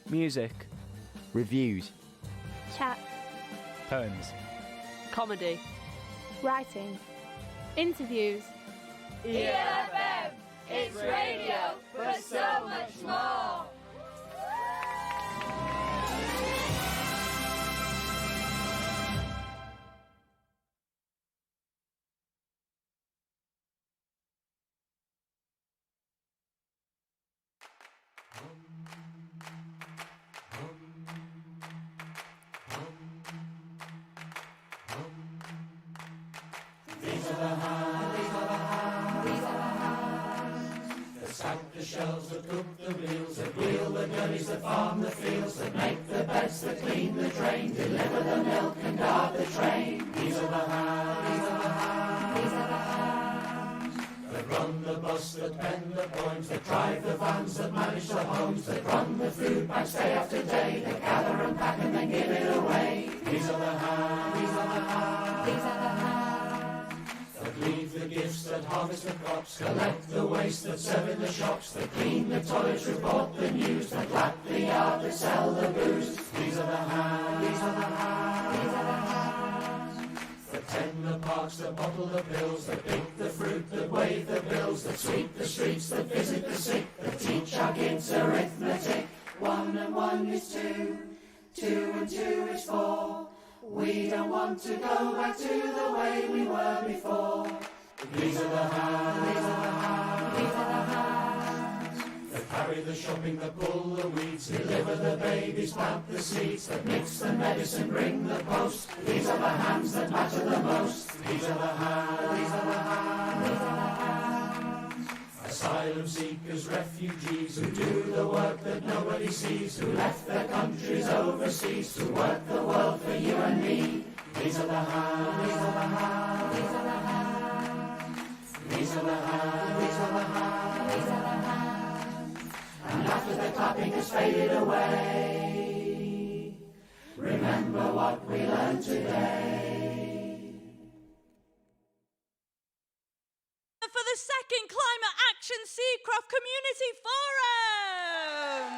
Music. Reviews. Chat. Poems. Comedy. Writing. Interviews. ELFM, it's radio, but so much more. The shells that cook the meals, that wheel the gurneys, that farm the fields, that make the beds, that clean the drain, deliver the milk and guard the train. These are the hands, these are the hands, these are the hands that run the bus, that pen the poems, that drive the vans, that manage the homes, that run the food banks day after day, that gather and pack and then give it away. These are the hands, these are the hands, these are the hands that leave the gifts, that harvest the crops, collect the waste, that serve in the shops, that clean the toilets, report the news, that lap the yard, that sell the booze. These are the hands, these are the hands, these are the hands that tend the parks, that bottle the pills, that pick the fruit, that weigh the bills, that sweep the streets, that visit the sick, that teach our kids arithmetic. 1 and 1 is 2, 2 and 2 is 4. We don't want to go back to the way we were before. These are the hands, these are the hands, these are the hands that carry the shopping, that pull the weeds, deliver the babies, plant the seeds, that mix the medicine, bring the post. These are the hands that matter the most. These are the hands, these are the hands, these are the hands. Asylum seekers, refugees, who do the work that nobody sees, who left their countries overseas to work the world for you and me. These are the hands, these are the hands, these are the hands. These are the hands, these are the hands, these are the hands. And after the clapping has faded away, remember what we learned today. For the second Climate Action Seacroft Community Forum.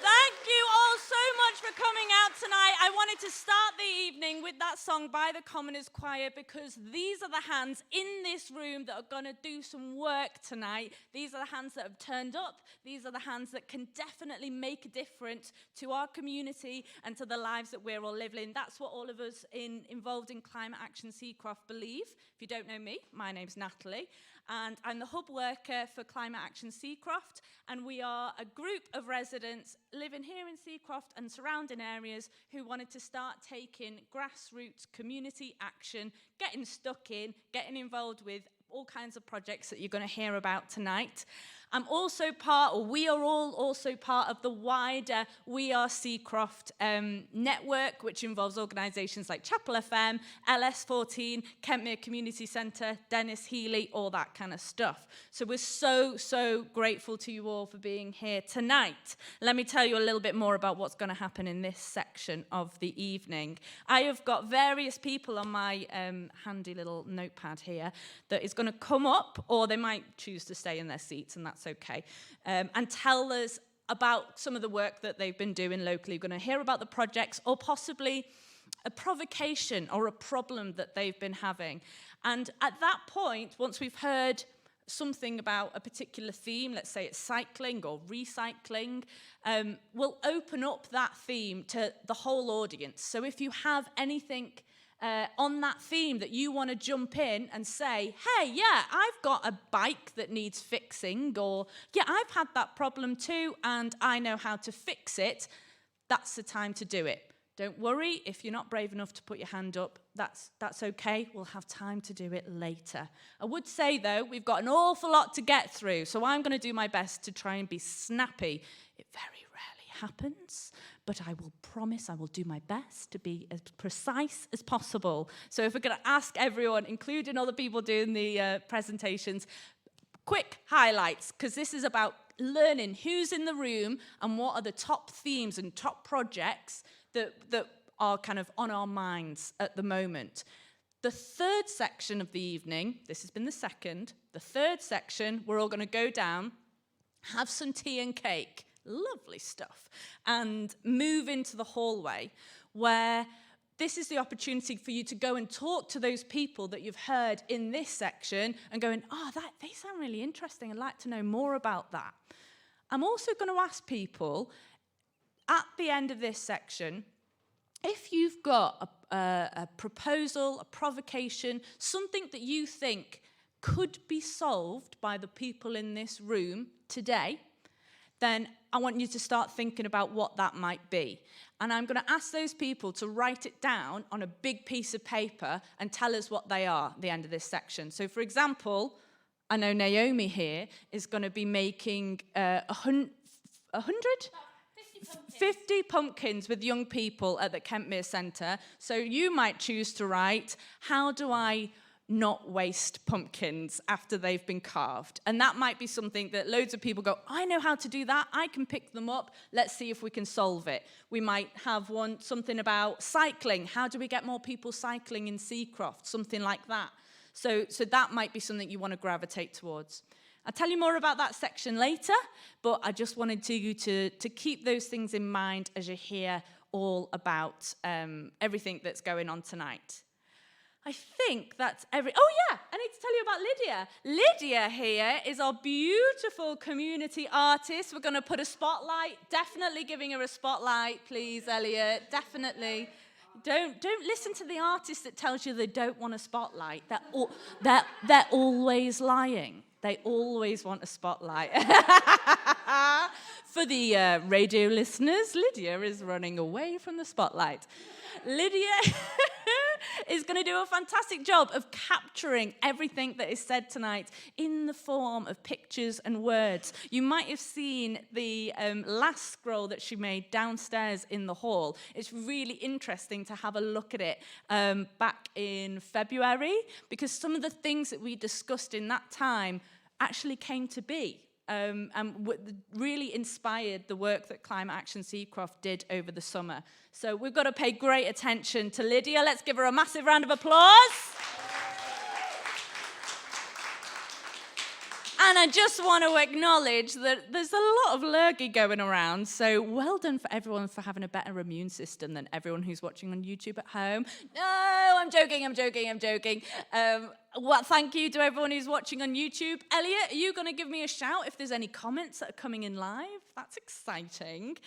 Thank you all so much for coming out tonight. I wanted to start the evening with that song by the Commoners Choir because these are the hands in this room that are going to do some work tonight. These are the hands that have turned up. These are the hands that can definitely make a difference to our community and to the lives that we're all living. That's what all of us involved in Climate Action Seacroft believe. If you don't know me, my name's Natalie, and I'm the hub worker for Climate Action Seacroft, and we are a group of residents living here in Seacroft and surrounding areas who wanted to start taking grassroots community action, getting stuck in, getting involved with all kinds of projects that you're going to hear about tonight. I'm also we are all also part of the wider We Are Seacroft network, which involves organisations like Chapel FM, LS14, Kentmere Community Centre, Dennis Healy, all that kind of stuff. So we're so grateful to you all for being here tonight. Let me tell you a little bit more about what's going to happen in this section of the evening. I have got various people on my handy little notepad here that is going to come up, or they might choose to stay in their seats, and that's okay, and tell us about some of the work that they've been doing locally. We're going to hear about the projects or possibly a provocation or a problem that they've been having. And at that point, once we've heard something about a particular theme, let's say it's cycling or recycling, we'll open up that theme to the whole audience. So if you have anything on that theme that you want to jump in and say, hey, yeah, I've got a bike that needs fixing, or yeah, I've had that problem too and I know how to fix it, that's the time to do it. Don't worry if you're not brave enough to put your hand up, that's okay, we'll have time to do it later. I would say though, we've got an awful lot to get through, so I'm going to do my best to try and be snappy. It very rarely happens, but I will promise I will do my best to be as precise as possible. So if we're going to ask everyone, including all the people doing the presentations, quick highlights, because this is about learning who's in the room and what are the top themes and top projects that are kind of on our minds at the moment. The third section of the evening, this has been the second, the third section, we're all going to go down, have some tea and cake. lovely stuff, and move into the hallway where this is the opportunity for you to go and talk to those people that you've heard in this section and going, they sound really interesting. I'd like to know more about that. I'm also going to ask people at the end of this section, if you've got a proposal, a provocation, something that you think could be solved by the people in this room today, then I want you to start thinking about what that might be. And I'm going to ask those people to write it down on a big piece of paper and tell us what they are at the end of this section. So, for example, I know Naomi here is going to be making 100? 50 pumpkins with young people at the Kentmere Centre. So you might choose to write, how do I not waste pumpkins after they've been carved? And that might be something that loads of people go, I know how to do that. I can pick them up. Let's see if we can solve it. We might have something about cycling. How do we get more people cycling in Seacroft? Something like that. So that might be something you want to gravitate towards. I'll tell you more about that section later, but I just wanted you to keep those things in mind as you hear all about everything that's going on tonight. I think that's oh yeah, I need to tell you about Lydia. Lydia here is our beautiful community artist. We're going to put a spotlight, definitely giving her a spotlight, please, Elliot, definitely. Don't listen to the artist that tells you they don't want a spotlight. They're always lying. They always want a spotlight. For the radio listeners, Lydia is running away from the spotlight. Lydia is going to do a fantastic job of capturing everything that is said tonight in the form of pictures and words. You might have seen the last scroll that she made downstairs in the hall. It's really interesting to have a look at it back in February, because some of the things that we discussed in that time actually came to be. And really inspired the work that Climate Action Seacroft did over the summer. So we've got to pay great attention to Lydia. Let's give her a massive round of applause. And I just want to acknowledge that there's a lot of lurgy going around, so well done for everyone for having a better immune system than everyone who's watching on YouTube at home. No, I'm joking. Well, thank you to everyone who's watching on YouTube. Elliot, are you going to give me a shout if there's any comments that are coming in live? That's exciting.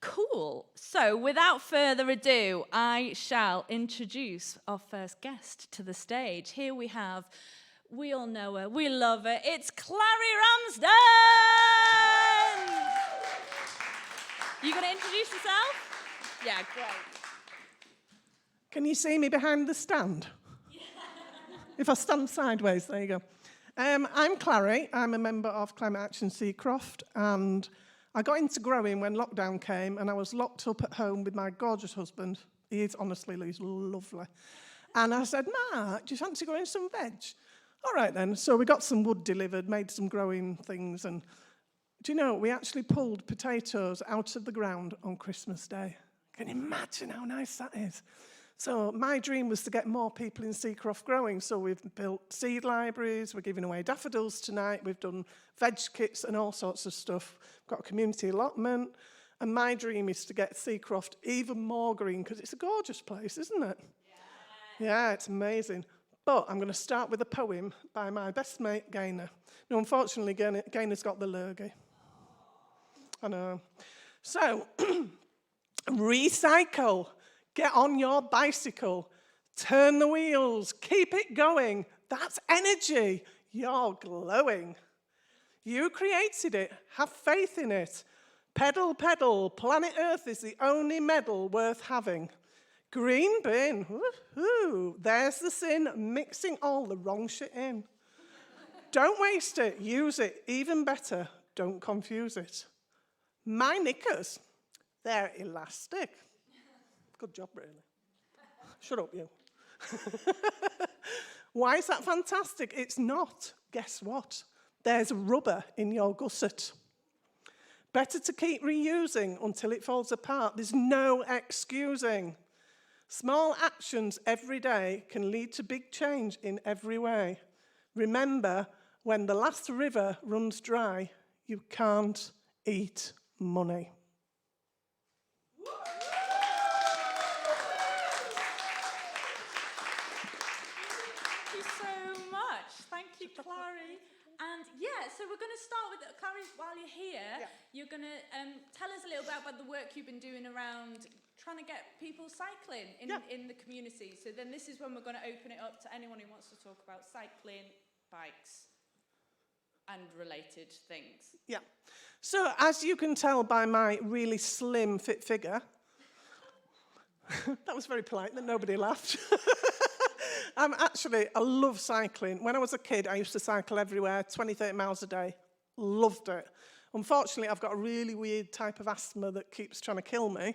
Cool. So without further ado, I shall introduce our first guest to the stage. Here we have... We all know her. We love her. It's Clary Ramsden! You going to introduce yourself? Yeah, great. Can you see me behind the stand? Yeah. If I stand sideways, there you go. I'm Clary. I'm a member of Climate Action Seacroft, and I got into growing when lockdown came, and I was locked up at home with my gorgeous husband. He's lovely. And I said, Ma, do you fancy growing some veg? All right then, so we got some wood delivered, made some growing things, and do you know, we actually pulled potatoes out of the ground on Christmas Day. Can you imagine how nice that is? So my dream was to get more people in Seacroft growing, so we've built seed libraries, we're giving away daffodils tonight, we've done veg kits and all sorts of stuff. We've got a community allotment, and my dream is to get Seacroft even more green, because it's a gorgeous place, isn't it? Yeah, it's amazing. But I'm going to start with a poem by my best mate, Gaynor. No, unfortunately, Gaynor's got the lurgy. I know. So, recycle. Get on your bicycle. Turn the wheels. Keep it going. That's energy. You're glowing. You created it. Have faith in it. Pedal, pedal. Planet Earth is the only medal worth having. Green bin, woohoo, there's the sin, mixing all the wrong shit in. Don't waste it, use it, even better, don't confuse it. My knickers, they're elastic. Good job, really. Shut up, you. Why is that fantastic? It's not. Guess what? There's rubber in your gusset. Better to keep reusing until it falls apart. There's no excusing. Small actions every day can lead to big change in every way. Remember, when the last river runs dry, you can't eat money. Thank you so much. Thank you, Clary. And yeah, so we're going to start with Clary. While you're here, you're going to tell us a little bit about the work you've been doing around trying to get people cycling in the community. So then this is when we're going to open it up to anyone who wants to talk about cycling, bikes, and related things. Yeah. So as you can tell by my really slim, fit figure, that was very polite that nobody laughed. I love cycling. When I was a kid, I used to cycle everywhere, 20, 30 miles a day. Loved it. Unfortunately, I've got a really weird type of asthma that keeps trying to kill me.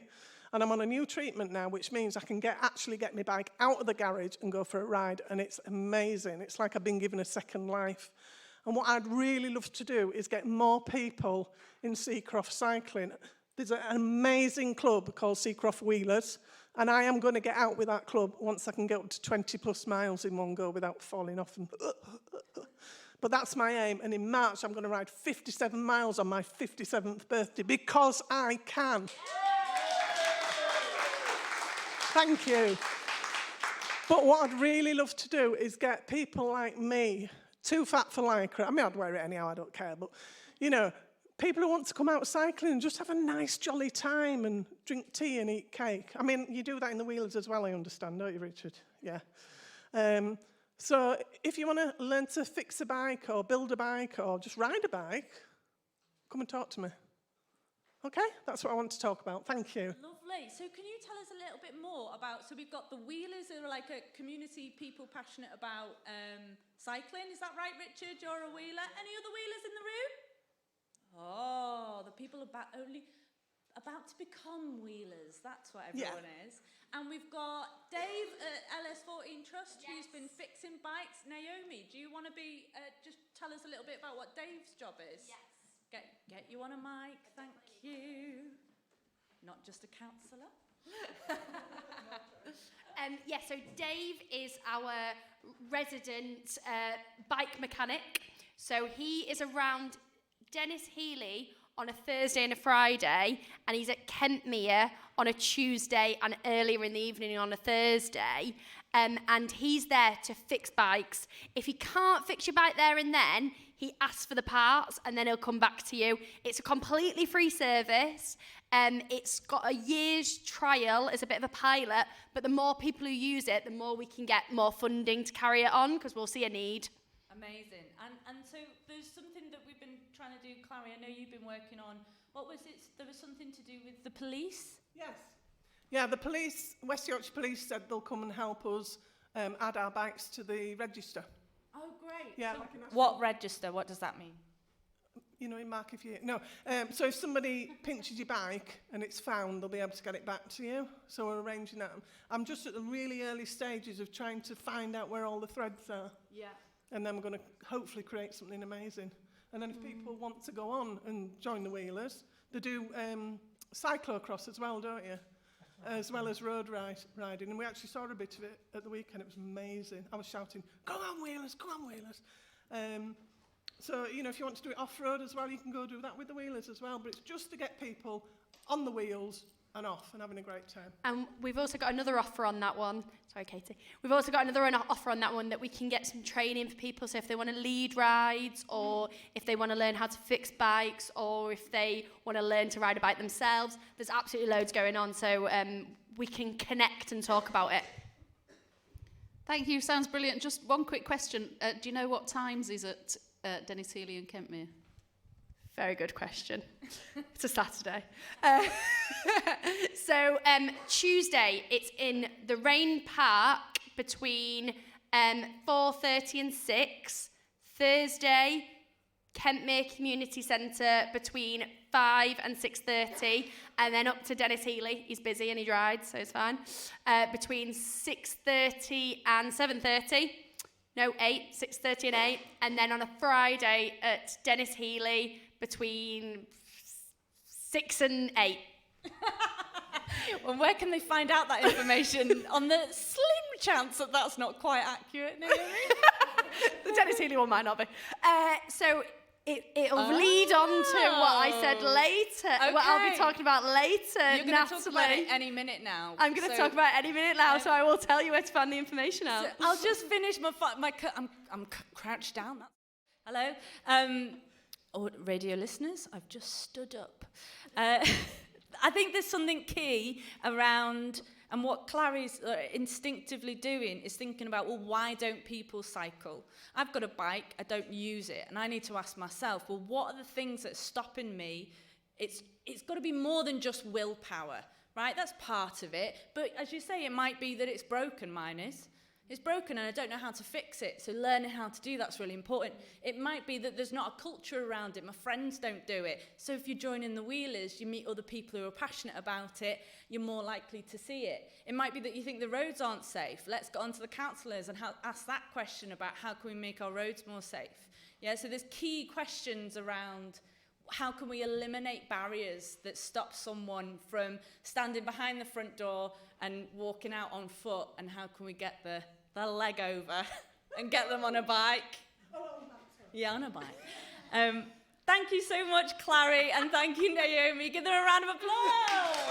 And I'm on a new treatment now, which means I can actually get my bike out of the garage and go for a ride. And it's amazing. It's like I've been given a second life. And what I'd really love to do is get more people in Seacroft cycling. There's an amazing club called Seacroft Wheelers. And I am going to get out with that club once I can get up to 20 plus miles in one go without falling off. But that's my aim. And in March, I'm going to ride 57 miles on my 57th birthday because I can. Thank you. But what I'd really love to do is get people like me, too fat for lycra. I mean, I'd wear it anyhow, I don't care. But, you know, people who want to come out cycling and just have a nice, jolly time and drink tea and eat cake. I mean, you do that in the Wheelers as well, I understand, don't you, Richard? Yeah. So if you want to learn to fix a bike or build a bike or just ride a bike, come and talk to me. Okay? That's what I want to talk about. Thank you. Lovely. So can you tell us a little bit more about, so we've got the Wheelers who are like a community, people passionate about cycling. Is that right, Richard? You're a wheeler. Any other wheelers in the room? Oh, the people about to become wheelers. That's what everyone is. And we've got Dave at LS14 Trust, who's been fixing bikes. Naomi, do you want to just tell us a little bit about what Dave's job is? Yes. Get you on a mic, thank you. Not just a counsellor. So Dave is our resident bike mechanic. So he is around Dennis Healy on a Thursday and a Friday, and he's at Kentmere on a Tuesday and earlier in the evening on a Thursday. And he's there to fix bikes. If he can't fix your bike there and then, he asks for the parts and then he'll come back to you. It's a completely free service. It's got a year's trial as a bit of a pilot, but the more people who use it, the more we can get more funding to carry it on, because we'll see a need. Amazing. And so there's something that we've been trying to do, Clary, I know you've been working on. What was it? There was something to do with the police? Yes. Yeah, the police, West Yorkshire Police said they'll come and help us add our bikes to the register. Oh, great. Yeah. So what register? What does that mean? You know, in Mark, if you... No. So if somebody pinches your bike and it's found, they'll be able to get it back to you. So we're arranging that. I'm just at the really early stages of trying to find out where all the threads are. Yeah. And then we're going to hopefully create something amazing. And then if people want to go on and join the Wheelers, they do cyclocross as well, don't you? As well as road riding. And we actually saw a bit of it at the weekend. It was amazing. I was shouting, go on Wheelers, go on Wheelers. So, you know, if you want to do it off-road as well, you can go do that with the Wheelers as well. But it's just to get people on the wheels and off and having a great time. And we've also got another offer on that one. Sorry, Katie. We've also got another offer on that one that we can get some training for people. So if they want to lead rides, or if they want to learn how to fix bikes, or if they want to learn to ride a bike themselves, there's absolutely loads going on. So we can connect and talk about it. Thank you. Sounds brilliant. Just one quick question. Do you know what times is at Dennis Healy and Kentmere? Very good question. It's a Saturday. So Tuesday, it's in the Rain Park between 4:30 and 6. Thursday, Kentmere Community Centre between 5 and 6:30. And then up to Dennis Healy. He's busy and he rides, so it's fine. Between 6:30 and 7:30. No, 8, 6:30 and 8. And then on a Friday at Dennis Healy between 6 and 8. Well, where can they find out that information? On the slim chance that that's not quite accurate, Naomi? The Dennis Healy one might not be. So it'll lead on to what I said later, what I'll be talking about later. You're going to talk about it any minute now. I'm going to talk about it any minute now, so I will tell you where to find the information out. So I'll just finish I'm crouched down. Hello? Radio listeners, I've just stood up. I think there's something key around, and what Clary's instinctively doing is thinking about, well, why don't people cycle? I've got a bike, I don't use it, and I need to ask myself, well, what are the things that are stopping me? It's got to be more than just willpower, right? That's part of it. But as you say, it might be that it's broken, mine is. It's broken and I don't know how to fix it, so learning how to do that's really important. It might be that there's not a culture around it, my friends don't do it. So if you join in the wheelers, you meet other people who are passionate about it, you're more likely to see it. It might be that you think the roads aren't safe. Let's get on to the councillors and ask that question about how can we make our roads more safe. Yeah, so there's key questions around how can we eliminate barriers that stop someone from standing behind the front door and walking out on foot, and how can we get the leg over and get them on a bike. Yeah, on a bike. Thank you so much, Clary, and thank you, Naomi. Give them a round of applause.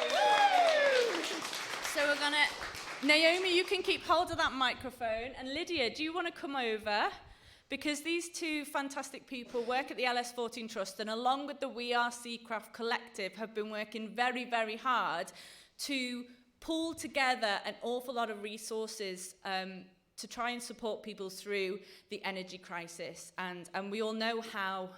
So we're going to... Naomi, you can keep hold of that microphone. And Lydia, do you want to come over? Because these two fantastic people work at the LS14 Trust, and along with the We Are Seacroft collective, have been working very, very hard to pull together an awful lot of resources to try and support people through the energy crisis. And we all know how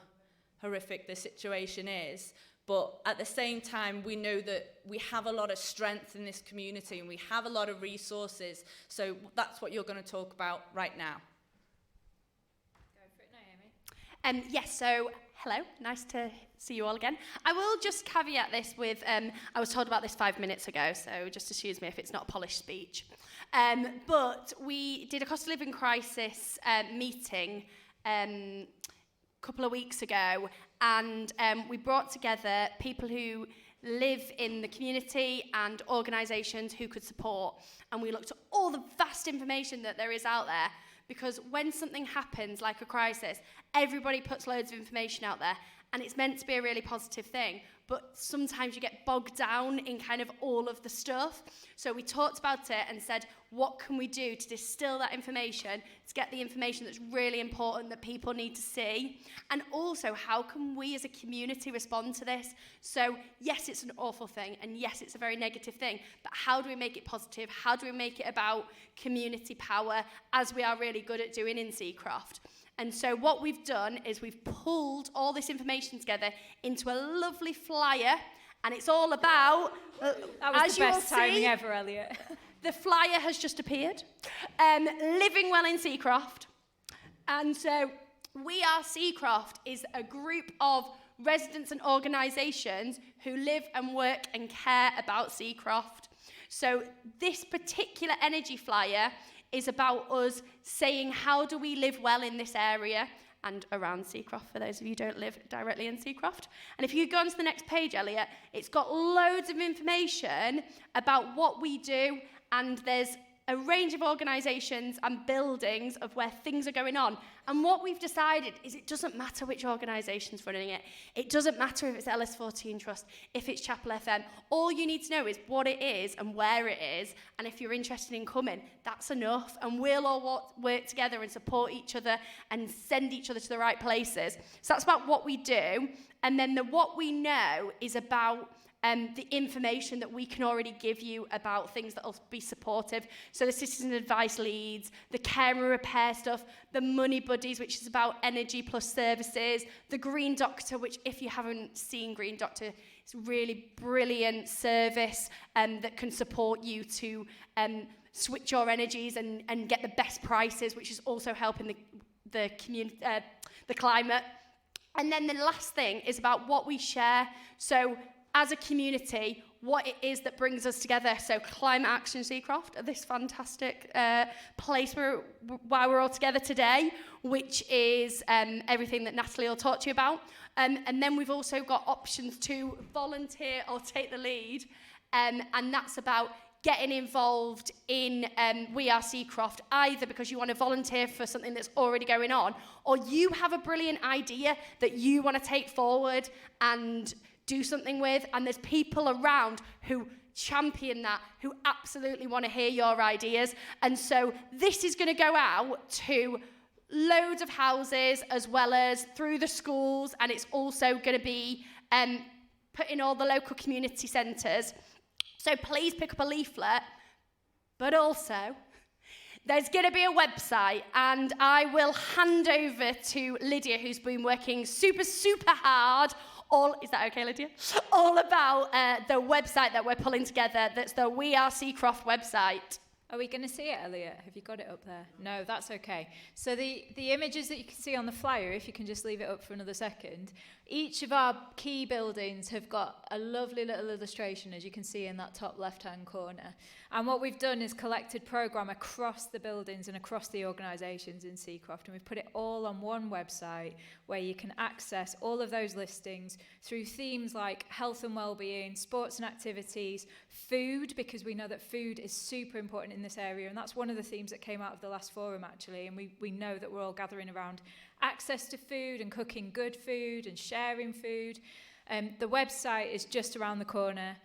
horrific the situation is, but at the same time, we know that we have a lot of strength in this community and we have a lot of resources. So that's what you're going to talk about right now. Go for it, Naomi. Yes, so hello, nice to see you all again. I will just caveat this with, I was told about this 5 minutes ago, so just excuse me if it's not a polished speech. But we did a cost of living crisis meeting a couple of weeks ago, and we brought together people who live in the community and organisations who could support, and we looked at all the vast information that there is out there, because when something happens like a crisis, everybody puts loads of information out there, and it's meant to be a really positive thing, but sometimes you get bogged down in kind of all of the stuff. So we talked about it and said, what can we do to distill that information, to get the information that's really important that people need to see? And also, how can we as a community respond to this? So yes, it's an awful thing, and yes, it's a very negative thing, but how do we make it positive? How do we make it about community power, as we are really good at doing in Seacroft? And so what we've done is we've pulled all this information together into a lovely flyer, and it's all about, that was as the you will best timing see, ever, Elliot. The flyer has just appeared. Living Well in Seacroft. And so We Are Seacroft is a group of residents and organisations who live and work and care about Seacroft. So this particular energy flyer is about us saying, how do we live well in this area and around Seacroft, for those of you who don't live directly in Seacroft. And if you go on to the next page, Elliot, it's got loads of information about what we do, and there's a range of organisations and buildings of where things are going on. And what we've decided is it doesn't matter which organisation's running it. It doesn't matter if it's LS14 Trust, if it's Chapel FM. All you need to know is what it is and where it is. And if you're interested in coming, that's enough. And we'll all work together and support each other and send each other to the right places. So that's about what we do. And then the what we know is about the information that we can already give you about things that will be supportive. So the citizen advice leads, the care and repair stuff, the money buddies, which is about energy plus services, the Green Doctor, which if you haven't seen Green Doctor, it's a really brilliant service that can support you to switch your energies and get the best prices, which is also helping the community, the climate. And then the last thing is about what we share. So as a community, what it is that brings us together. So Climate Action Seacroft, this fantastic place where we're all together today, which is everything that Natalie will talk to you about. And then we've also got options to volunteer or take the lead. And that's about getting involved in We Are Seacroft, either because you want to volunteer for something that's already going on, or you have a brilliant idea that you want to take forward and do something with, and there's people around who champion that, who absolutely want to hear your ideas. And so this is going to go out to loads of houses as well as through the schools, and it's also going to be put in all the local community centres. So please pick up a leaflet, but also there's going to be a website, and I will hand over to Lydia, who's been working super, super hard. Is that okay, Lydia? All about the website that we're pulling together. That's the We Are Seacroft website. Are we going to see it, Elliot? Have you got it up there? No, that's okay. So the images that you can see on the flyer, if you can just leave it up for another second, each of our key buildings have got a lovely little illustration, as you can see in that top left-hand corner. And what we've done is collected programme across the buildings and across the organisations in Seacroft, and we've put it all on one website where you can access all of those listings through themes like health and well-being, sports and activities, food, because we know that food is super important in this area, and that's one of the themes that came out of the last forum, actually, and we know that we're all gathering around access to food and cooking good food and sharing food. The website is just around the corner.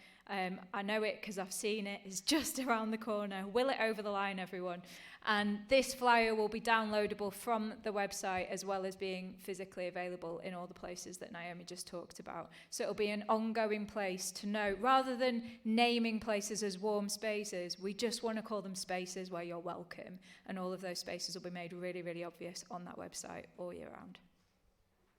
I know it because I've seen it. It's just around the corner. Will it over the line, everyone. And this flyer will be downloadable from the website as well as being physically available in all the places that Naomi just talked about. So it'll be an ongoing place to know, rather than naming places as warm spaces, we just want to call them spaces where you're welcome. And all of those spaces will be made really, really obvious on that website all year round.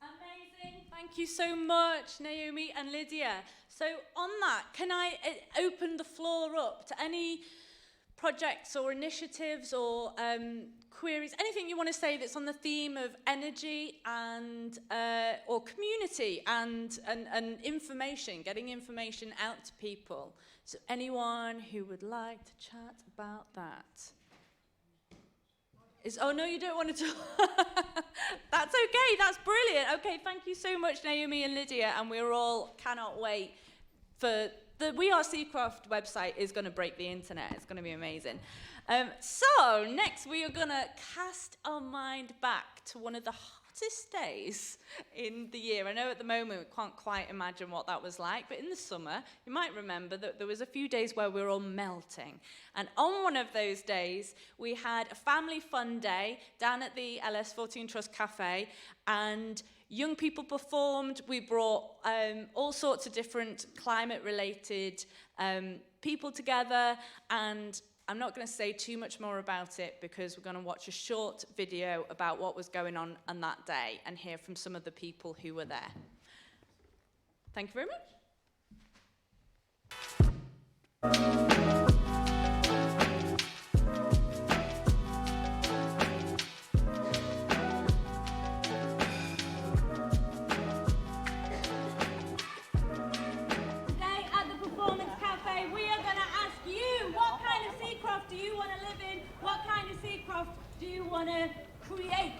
Amazing. Thank you so much, Naomi and Lydia. So on that, can I open the floor up to any projects or initiatives or queries, anything you want to say that's on the theme of energy and or community and information, getting information out to people? So anyone who would like to chat about that? Oh no, you don't want to talk. That's okay, that's brilliant. Okay, thank you so much, Naomi and Lydia, and we're all cannot wait for the We Are Seacroft website is going to break the internet. It's going to be amazing. So next we are going to cast our mind back to one of the hottest days in the year. I know at the moment we can't quite imagine what that was like, but in the summer you might remember that there was a few days where we were all melting. And on one of those days we had a family fun day down at the LS14 Trust Cafe, and young people performed. We brought all sorts of different climate-related people together, and I'm not going to say too much more about it because we're going to watch a short video about what was going on that day and hear from some of the people who were there. Thank you very much. Do you want to live in? What kind of Seacroft do you want to create?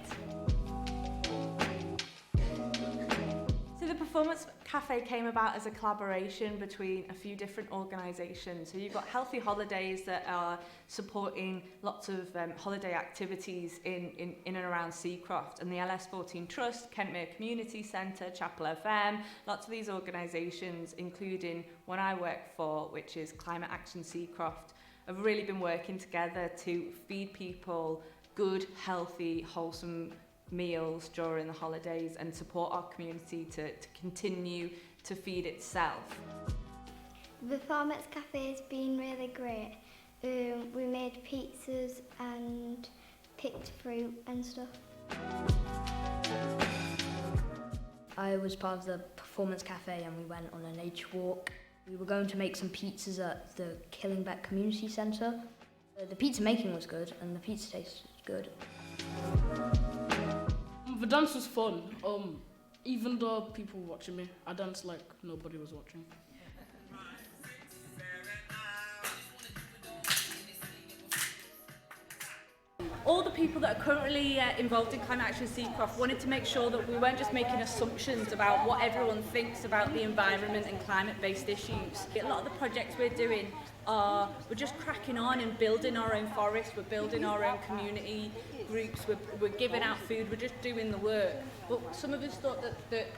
So the Performance Cafe came about as a collaboration between a few different organisations. So you've got Healthy Holidays that are supporting lots of holiday activities in and around Seacroft, and the LS14 Trust, Kentmere Community Centre, Chapel FM, lots of these organisations, including one I work for, which is Climate Action Seacroft, have really been working together to feed people good, healthy, wholesome meals during the holidays and support our community to continue to feed itself. The Performance Cafe has been really great. We made pizzas and picked fruit and stuff. I was part of the Performance Cafe and we went on a nature walk. We were going to make some pizzas at the Killingbeck Community Centre. The pizza making was good and the pizza tasted good. The dance was fun. Even though people were watching me, I danced like nobody was watching. all the people that are currently involved in Climate Action Seacroft wanted to make sure that we weren't just making assumptions about what everyone thinks about the environment and climate-based issues. A lot of the projects we're doing we're just cracking on and building our own forest, we're building our own community groups, we're giving out food, we're just doing the work. But some of us thought that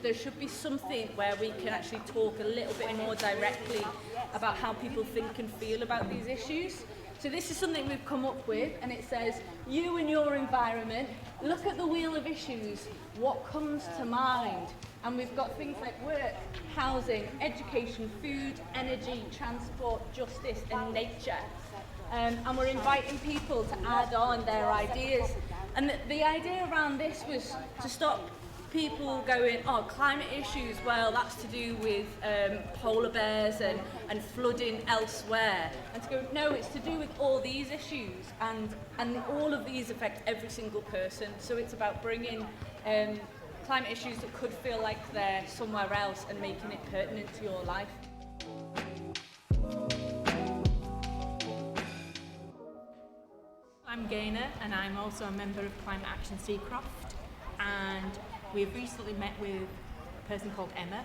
there should be something where we can actually talk a little bit more directly about how people think and feel about these issues. So this is something we've come up with, and it says, you and your environment, look at the wheel of issues, what comes to mind? And we've got things like work, housing, education, food, energy, transport, justice and nature. And we're inviting people to add on their ideas. And the idea around this was to stop people going, oh, climate issues, well, that's to do with polar bears and flooding elsewhere. And to go, no, it's to do with all these issues, and all of these affect every single person. So it's about bringing climate issues that could feel like they're somewhere else and making it pertinent to your life. I'm Gaynor, and I'm also a member of Climate Action Seacroft, and we've recently met with a person called Emma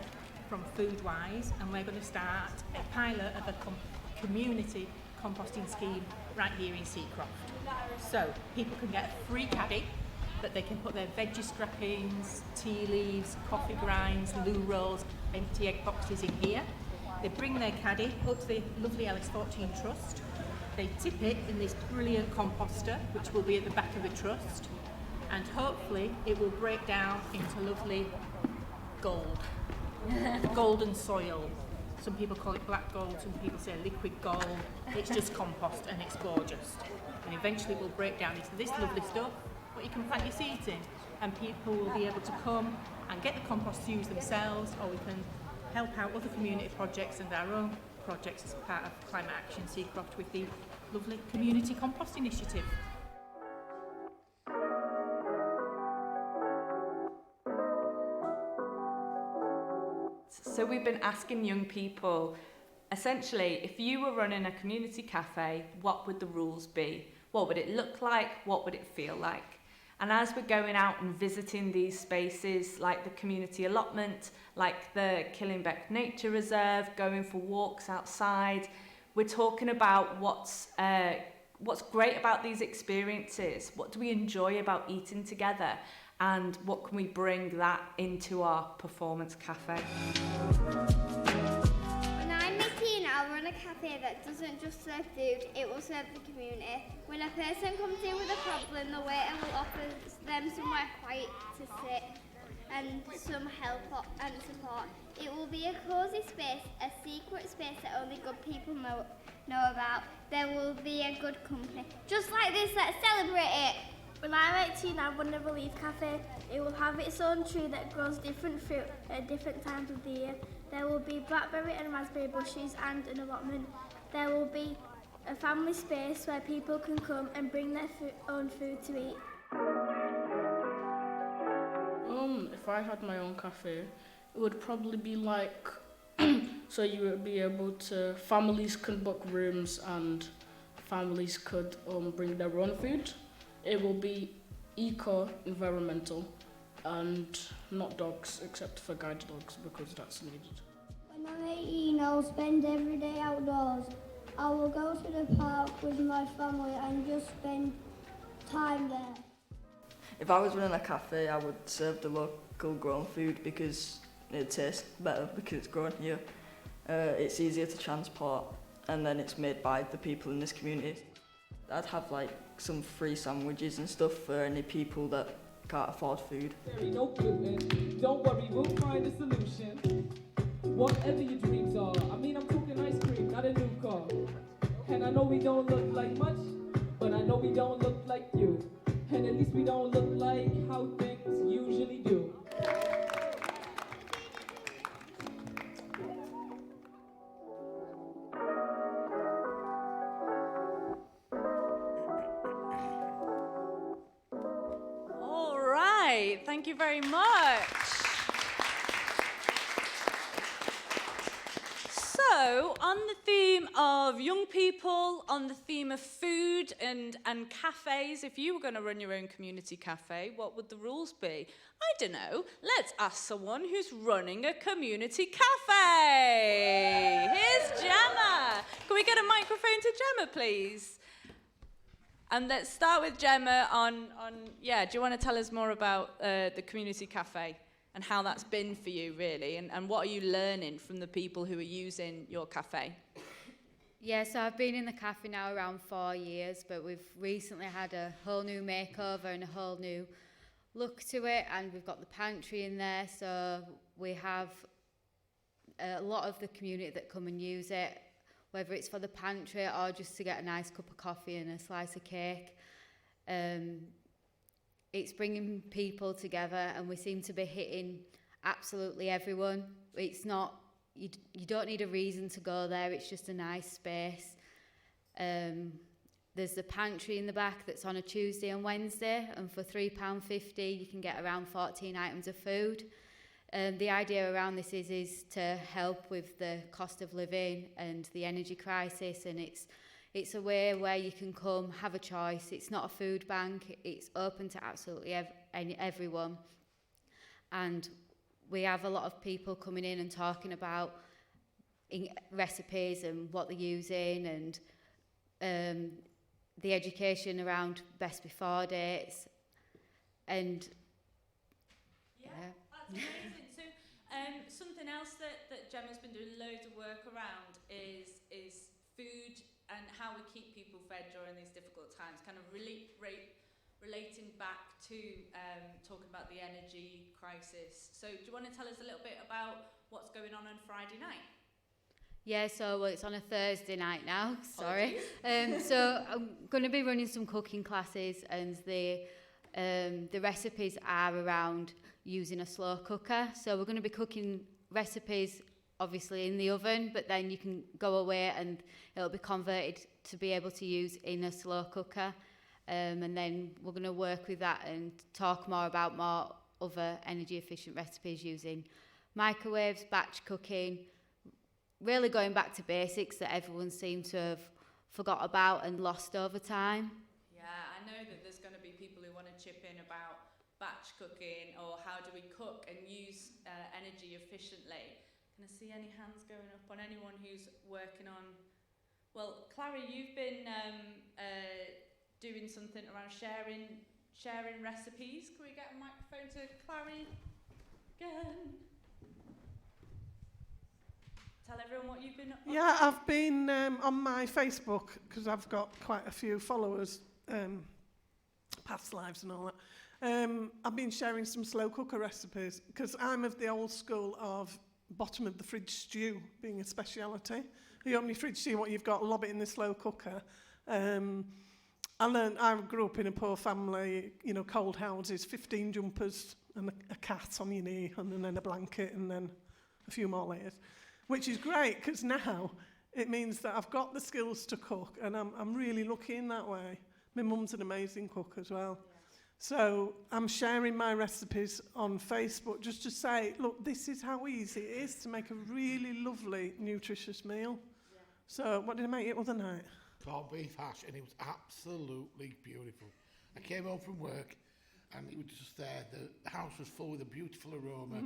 from Foodwise, and we're going to start a pilot of a community composting scheme right here in Seacroft. So people can get a free caddy that they can put their veggie scrappings, tea leaves, coffee grinds, loo rolls, empty egg boxes in here. They bring their caddy up to the lovely LS14 Trust. They tip it in this brilliant composter, which will be at the back of the trust, and hopefully it will break down into lovely gold, golden soil. Some people call it black gold, some people say liquid gold. It's just compost and it's gorgeous. And eventually it will break down into this lovely stuff, what you can plant your seeds in, and people will be able to come and get the compost to use themselves, or we can help out other community projects and our own projects as part of Climate Action Seacroft with the lovely Community Compost Initiative. So we've been asking young people, essentially, if you were running a community cafe, what would the rules be? What would it look like? What would it feel like? And as we're going out and visiting these spaces, like the community allotment, like the Killingbeck Nature Reserve, going for walks outside, we're talking about what's great about these experiences, what do we enjoy about eating together, and what can we bring that into our performance cafe. When I'm 18, I'll run a cafe that doesn't just serve food, it will serve the community. When a person comes in with a problem, the waiter will offer them somewhere quiet to sit and some help and support. It will be a cosy space, a secret space that only good people know about. There will be a good company. Just like this, let's celebrate it! When I'm 18, I run a relief cafe. It will have its own tree that grows different fruit at different times of the year. There will be blackberry and raspberry bushes and an allotment. There will be a family space where people can come and bring their own food to eat. If I had my own cafe, it would probably be like, so you would be able to, families could book rooms and families could bring their own food. It will be eco-environmental and not dogs, except for guide dogs, because that's needed. When I'm 18, I'll spend every day outdoors. I will go to the park with my family and just spend time there. If I was running a cafe, I would serve the local grown food because it tastes better because it's grown here. It's easier to transport, and then it's made by the people in this community. I'd have like some free sandwiches and stuff for any people that can't afford food. No gluten. Don't worry, we'll find a solution. Whatever your dreams are. I mean, I'm talking ice cream, not a new car. And I know we don't look like much, but I know we don't look like you. And at least we don't look like how things usually do. All right, thank you very much. So, So, on the theme of young people, on the theme of food and cafes, if you were going to run your own community cafe, what would the rules be? I don't know. Let's ask someone who's running a community cafe. Here's Gemma. Can we get a microphone to Gemma, please? And let's start with Gemma on do you want to tell us more about the community cafe and how that's been for you, really, and what are you learning from the people who are using your cafe? Yeah, so I've been in the cafe now around 4 years, but we've recently had a whole new makeover and a whole new look to it, and we've got the pantry in there, so we have a lot of the community that come and use it, whether it's for the pantry or just to get a nice cup of coffee and a slice of cake. It's bringing people together, and we seem to be hitting absolutely everyone. It's not, you don't need a reason to go there, it's just a nice space. There's the pantry in the back that's on a Tuesday and Wednesday, and for £3.50 you can get around 14 items of food. The idea around this is to help with the cost of living and the energy crisis, and it's a way where you can come, have a choice. It's not a food bank, it's open to absolutely everyone. And we have a lot of people coming in and talking about recipes and what they're using, and the education around best before dates. And That's amazing. So something else that Gemma's been doing loads of work around is food and how we keep people fed during these difficult times, kind of relating back to talking about the energy crisis. So do you want to tell us a little bit about what's going on Friday night? yeah, so it's on a Thursday night now, sorry. So I'm going to be running some cooking classes, and the recipes are around using a slow cooker. So we're going to be cooking recipes obviously in the oven, but then you can go away and it'll be converted to be able to use in a slow cooker. And then we're going to work with that and talk more about more other energy efficient recipes using microwaves, batch cooking, really going back to basics that everyone seems to have forgot about and lost over time. Yeah, I know that there's going to be people who want to chip in about batch cooking, or how do we cook and use energy efficiently. Can I see any hands going up on anyone who's working on... Well, Clary, you've been doing something around sharing recipes. Can we get a microphone to Clary again? Tell everyone what you've been up to. Yeah, I've been on my Facebook, because I've got quite a few followers, past lives and all that. I've been sharing some slow cooker recipes, because I'm of the old school of bottom of the fridge stew being a speciality. You open your fridge, see what you've got, lob it in the slow cooker. I grew up in a poor family, you know, cold houses, 15 jumpers and a cat on your knee, and then a blanket, and then a few more layers, which is great, because now it means that I've got the skills to cook, and I'm really lucky in that way. My mum's an amazing cook as well. Yeah. So I'm sharing my recipes on Facebook just to say, look, this is how easy it is to make a really lovely, nutritious meal. Yeah. So what did I make it other night? Corned beef hash, and it was absolutely beautiful. I came home from work, and it was just there. The house was full with a beautiful aroma,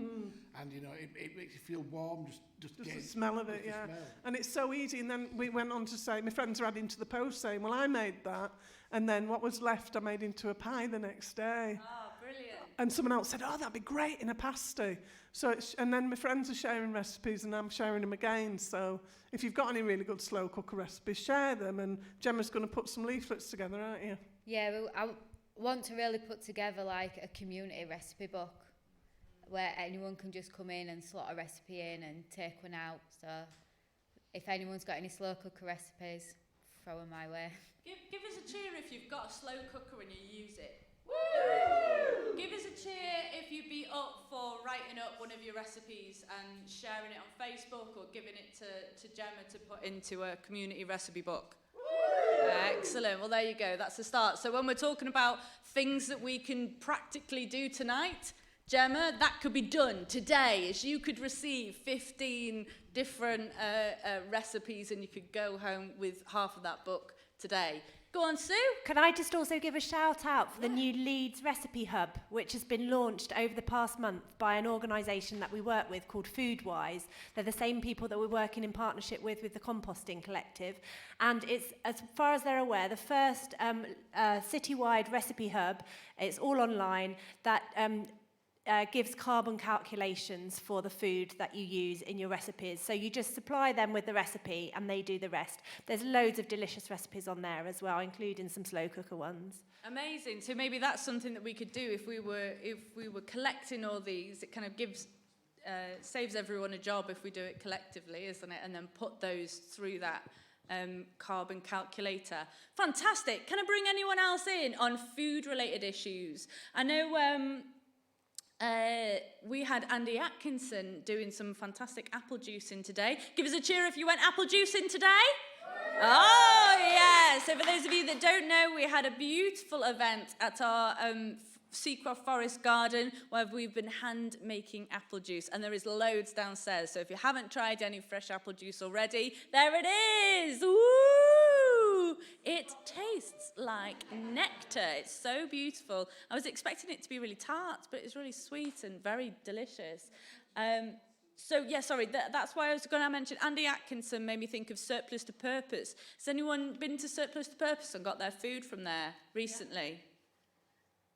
and you know, it makes you feel warm just the smell of it, yeah. And it's so easy. And then we went on to say, my friends are adding to the post saying, well, I made that, and then what was left I made into a pie the next day. Oh, brilliant. And someone else said, oh, that'd be great in a pasty. So and then my friends are sharing recipes, and I'm sharing them again. So if you've got any really good slow cooker recipes, share them. And Gemma's going to put some leaflets together, aren't you? Yeah, well, I want to really put together like a community recipe book where anyone can just come in and slot a recipe in and take one out. So if anyone's got any slow cooker recipes, throw them my way. Give us a cheer if you've got a slow cooker and you use it. Woo! Give us a cheer if you'd be up for writing up one of your recipes and sharing it on Facebook, or giving it to Gemma to put into a community recipe book. Excellent. Well, there you go. That's the start. So when we're talking about things that we can practically do tonight Gemma, that could be done today, as you could receive 15 different recipes and you could go home with half of that book today. Go on, Sue. Can I just also give a shout out for the new Leeds Recipe Hub, which has been launched over the past month by an organisation that we work with called Foodwise. They're the same people that we're working in partnership with the Composting Collective. And it's, as far as they're aware, the first citywide recipe hub. It's all online that gives carbon calculations for the food that you use in your recipes. So you just supply them with the recipe and they do the rest. There's loads of delicious recipes on there as well, including some slow cooker ones. Amazing. So maybe that's something that we could do if we were collecting all these. It kind of saves everyone a job if we do it collectively, isn't it? And then put those through that carbon calculator. Fantastic. Can I bring anyone else in on food-related issues? I know we had Andy Atkinson doing some fantastic apple juicing today. Give us a cheer if you went apple juicing today. Oh, yeah. So for those of you that don't know, we had a beautiful event at our Seacroft Forest Garden where we've been hand-making apple juice, and there is loads downstairs. So if you haven't tried any fresh apple juice already, there it is. Woo! It tastes like nectar. It's so beautiful. I was expecting it to be really tart, but it's really sweet and very delicious. So, yeah, sorry, that's why I was going to mention Andy Atkinson made me think of Surplus to Purpose. Has anyone been to Surplus to Purpose and got their food from there recently?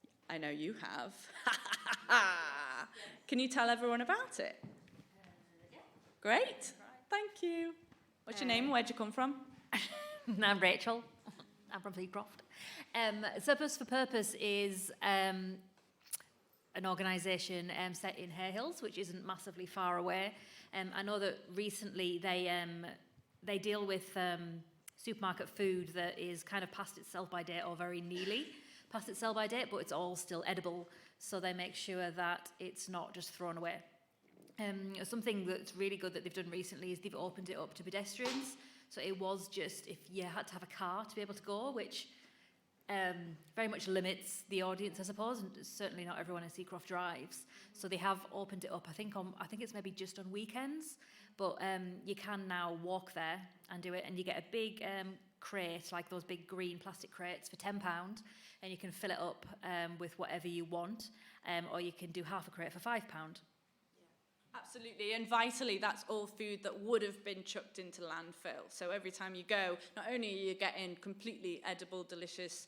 Yeah. I know you have. Can you tell everyone about it? Yeah. Great. Thank you. What's your name? Where'd you come from? I'm Rachel. I'm from Seacroft. Surplus for Purpose is an organisation set in Hay Hills, which isn't massively far away. I know that recently they deal with supermarket food that is kind of past its sell-by date or very nearly past its sell-by date, but it's all still edible, so they make sure that it's not just thrown away. Something that's really good that they've done recently is they've opened it up to pedestrians. So it was just if you had to have a car to be able to go, which very much limits the audience, I suppose, and certainly not everyone in Seacroft drives. So they have opened it up, I think it's maybe just on weekends, but you can now walk there and do it, and you get a big crate, like those big green plastic crates for £10, and you can fill it up with whatever you want, or you can do half a crate for £5. Absolutely, and vitally, that's all food that would have been chucked into landfill. So every time you go, not only are you getting completely edible, delicious,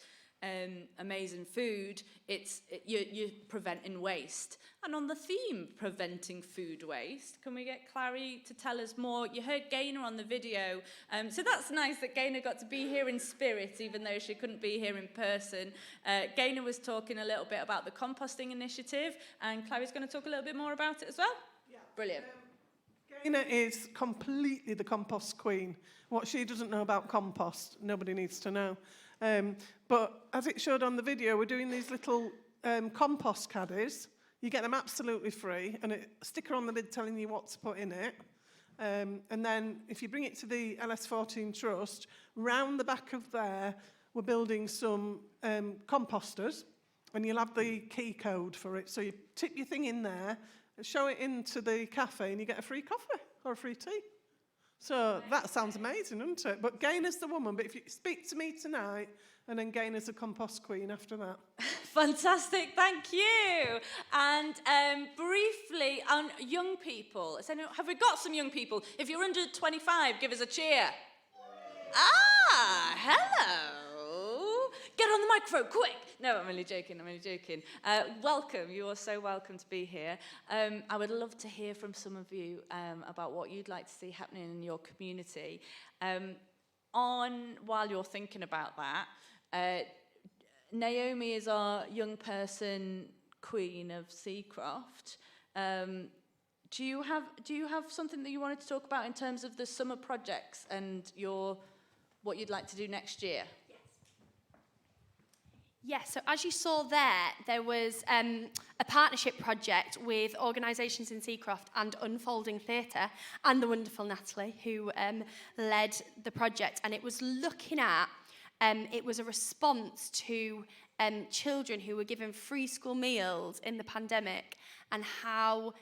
amazing food, you're preventing waste. And on the theme, preventing food waste, can we get Clary to tell us more? You heard Gaynor on the video, so that's nice that Gaynor got to be here in spirit, even though she couldn't be here in person. Gaynor was talking a little bit about the composting initiative, and Clary's going to talk a little bit more about it as well. Brilliant. Gaynor is completely the compost queen. What she doesn't know about compost, nobody needs to know. But as it showed on the video, we're doing these little compost caddies. You get them absolutely free, and a sticker on the lid telling you what to put in it. And then if you bring it to the LS14 Trust, round the back of there, we're building some composters, and you'll have the key code for it. So you tip your thing in there, show it into the cafe, and you get a free coffee or a free tea. So that sounds amazing, doesn't it? But Gaynor's the woman. But if you speak to me tonight, and then Gaynor's a compost queen after that. Fantastic, thank you. And briefly on young people, have we got some young people? If you're under 25, give us a cheer. Ah, hello. Get on the microphone, quick. No, I'm only joking. Welcome. You are so welcome to be here. I would love to hear from some of you about what you'd like to see happening in your community. While you're thinking about that, Naomi is our young person queen of Seacroft. Do you have something that you wanted to talk about in terms of the summer projects and what you'd like to do next year? Yes, so as you saw there was a partnership project with organisations in Seacroft and Unfolding Theatre and the wonderful Natalie, who led the project. And it was looking at, it was a response to children who were given free school meals in the pandemic, and how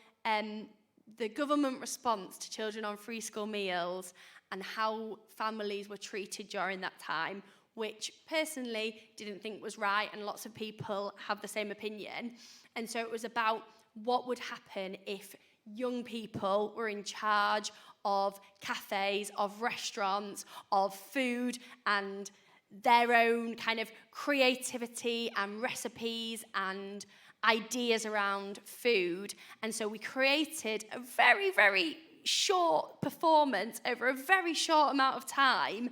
the government response to children on free school meals and how families were treated during that time, which personally didn't think was right, and lots of people have the same opinion. And so it was about what would happen if young people were in charge of cafes, of restaurants, of food, and their own kind of creativity and recipes and ideas around food. And so we created a very, very short performance over a very short amount of time,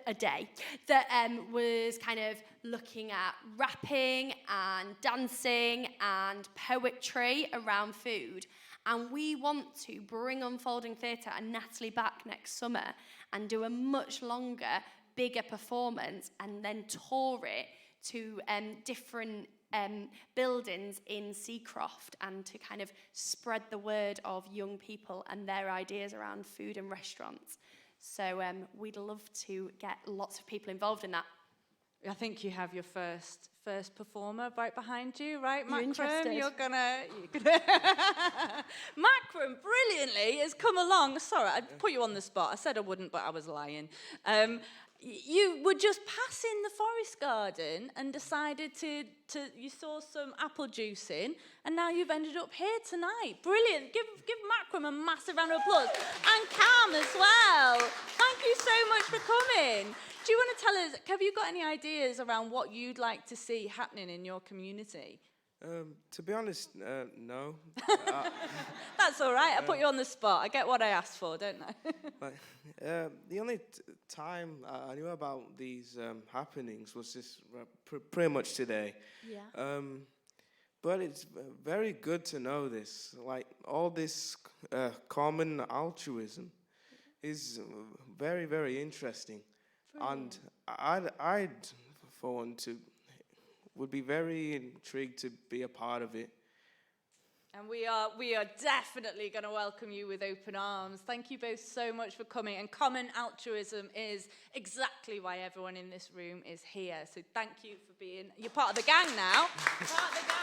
a day, that was kind of looking at rapping and dancing and poetry around food. And we want to bring Unfolding Theatre and Natalie back next summer and do a much longer, bigger performance, and then tour it to different buildings in Seacroft, and to kind of spread the word of young people and their ideas around food and restaurants. So we'd love to get lots of people involved in that. I think you have your first performer right behind you, right, You're Macron? interested? You're gonna Macron brilliantly has come along. Sorry, I put you on the spot. I said I wouldn't, but I was lying. You were just passing the forest garden and decided to you saw some apple juice in, and now you've ended up here tonight. Brilliant. Give Macron a massive round of applause. And Cam as well. Thank you so much for coming. Do you want to tell us, have you got any ideas around what you'd like to see happening in your community? To be honest, no. That's all right. I put you on the spot. I get what I asked for, don't I? The only time I knew about these happenings was just pretty much today. Yeah. But it's very good to know this. Like, all this common altruism is very, very interesting. Brilliant. And I'd for one, would be very intrigued to be a part of it. And we are definitely going to welcome you with open arms. Thank you both so much for coming. And common altruism is exactly why everyone in this room is here. So thank you for being, you're part of the gang now. Part of the gang.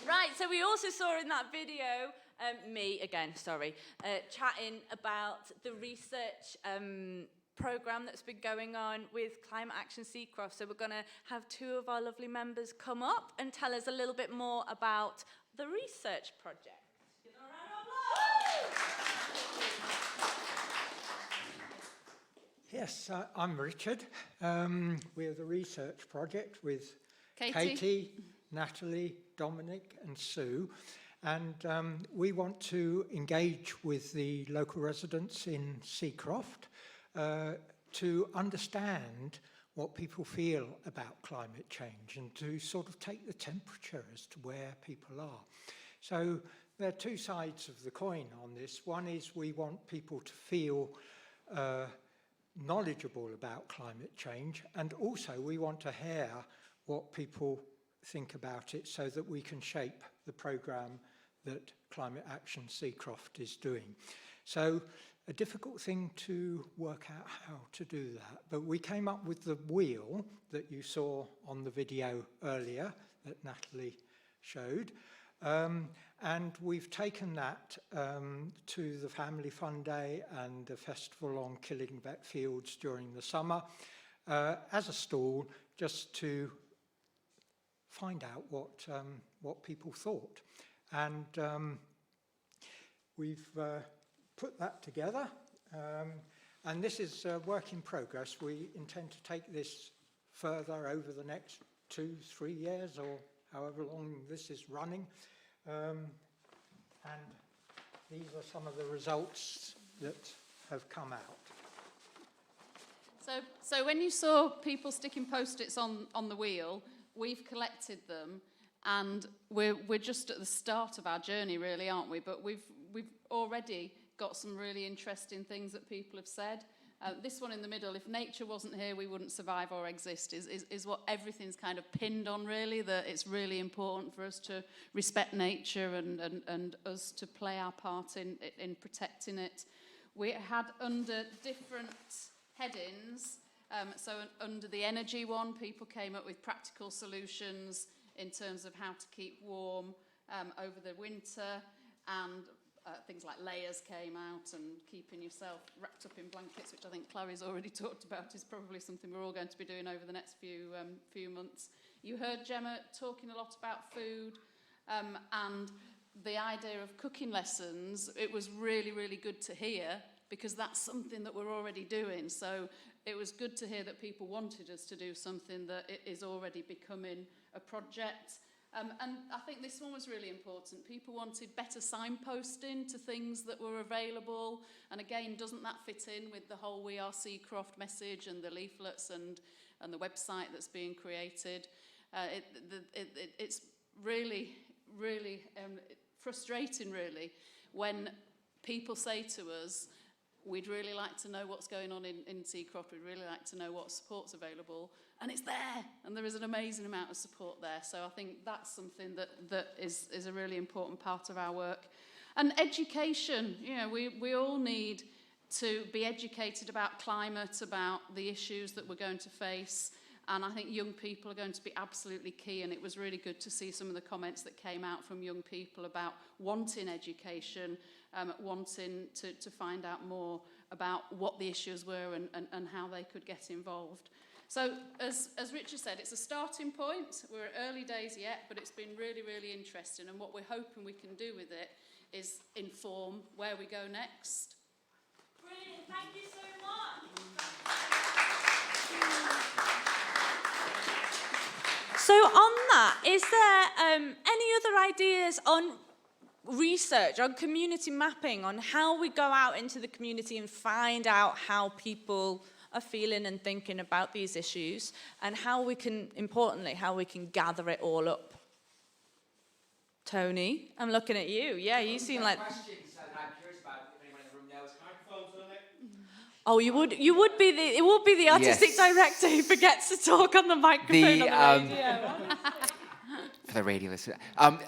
Right, so we also saw in that video, chatting about the research programme that's been going on with Climate Action Seacroft. So we're going to have two of our lovely members come up and tell us a little bit more about the research project. Yes, I'm Richard. We're the research project with Katie, Natalie, Dominic and Sue. And we want to engage with the local residents in Seacroft to understand what people feel about climate change and to sort of take the temperature as to where people are. So there are two sides of the coin on this. One is we want people to feel knowledgeable about climate change, and also we want to hear what people think about it so that we can shape the programme that Climate Action Seacroft is doing. So a difficult thing to work out how to do that, but we came up with the wheel that you saw on the video earlier that Natalie showed, and we've taken that to the Family Fun Day and the festival on Killingbeck Fields during the summer as a stall, just to find out what people thought. And we've put that together, and this is a work in progress. We intend to take this further over the next 2-3 years, or however long this is running. And these are some of the results that have come out. So when you saw people sticking post-its on the wheel, we've collected them, and we're just at the start of our journey, really, aren't we? But we've already got some really interesting things that people have said. This one in the middle, if nature wasn't here, we wouldn't survive or exist, is what everything's kind of pinned on, really, that it's really important for us to respect nature and us to play our part in protecting it. We had under different headings Under the energy one, people came up with practical solutions in terms of how to keep warm over the winter, and things like layers came out, and keeping yourself wrapped up in blankets, which I think Clary's already talked about, is probably something we're all going to be doing over the next few months. You heard Gemma talking a lot about food, and the idea of cooking lessons. It was really, really good to hear, because that's something that we're already doing. So it was good to hear that people wanted us to do something that is already becoming a project. And I think this one was really important. People wanted better signposting to things that were available. And again, doesn't that fit in with the whole We Are Seacroft message and the leaflets and the website that's being created? It's really, really frustrating, really, when people say to us, we'd really like to know what's going on in Seacroft, we'd really like to know what support's available, and it's there, and there is an amazing amount of support there. So I think that's something that is a really important part of our work. And education, you know, we all need to be educated about climate, about the issues that we're going to face, and I think young people are going to be absolutely key, and it was really good to see some of the comments that came out from young people about wanting education, wanting to find out more about what the issues were and how they could get involved. So, as Richard said, it's a starting point. We're at early days yet, but it's been really, really interesting, and what we're hoping we can do with it is inform where we go next. Brilliant, thank you so much. So on that, is there any other ideas on research, on community mapping, on how we go out into the community and find out how people are feeling and thinking about these issues, and how we can, importantly, how we can gather it all up? Tony, I'm looking at you. Yeah, you seem like... Questions that I'm curious about, if anyone in the room knows. Microphones on it. Oh, it would be the artistic director who forgets to talk on the microphone on the radio. For the radio listener,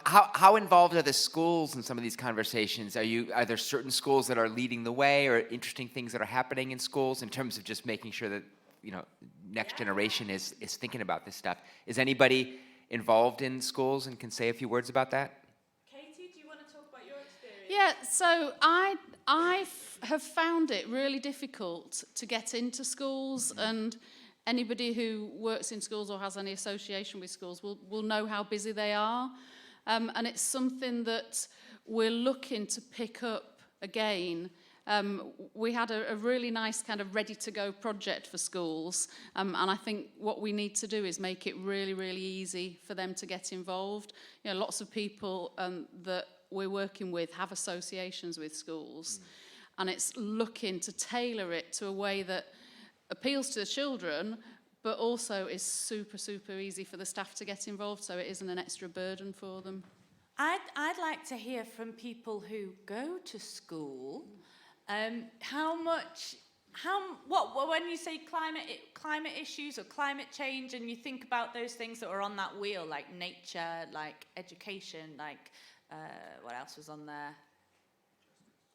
how involved are the schools in some of these conversations? Are there certain schools that are leading the way, or interesting things that are happening in schools in terms of just making sure that, you know, next generation is thinking about this stuff? Is anybody involved in schools and can say a few words about that? Katie, do you want to talk about your experience? Yeah, so I have found it really difficult to get into schools, and anybody who works in schools or has any association with schools will know how busy they are. And it's something that we're looking to pick up again. We had a really nice kind of ready-to-go project for schools, and I think what we need to do is make it really, really easy for them to get involved. You know, lots of people that we're working with have associations with schools, and it's looking to tailor it to a way that appeals to the children, but also is super, super easy for the staff to get involved, so it isn't an extra burden for them. I'd like to hear from people who go to school. When you say climate issues or climate change, and you think about those things that are on that wheel, like nature, like education, like what else was on there?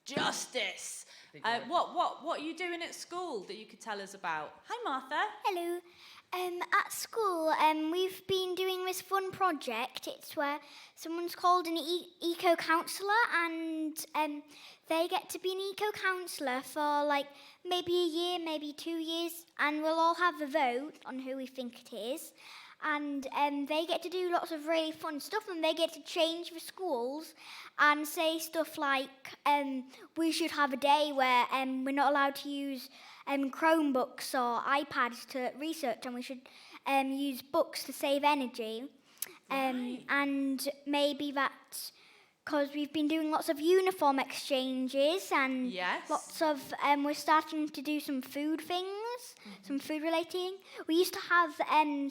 Justice. What are you doing at school that you could tell us about? Hi, Martha. Hello. At school, we've been doing this fun project. It's where someone's called an eco-counsellor, and they get to be an eco-counsellor for like maybe a year, maybe 2 years, and we'll all have a vote on who we think it is. And they get to do lots of really fun stuff, and they get to change the schools and say stuff like we should have a day where we're not allowed to use Chromebooks or iPads to research, and we should use books to save energy. And maybe that, because we've been doing lots of uniform exchanges and lots of, we're starting to do some food things, some food relating. We used to have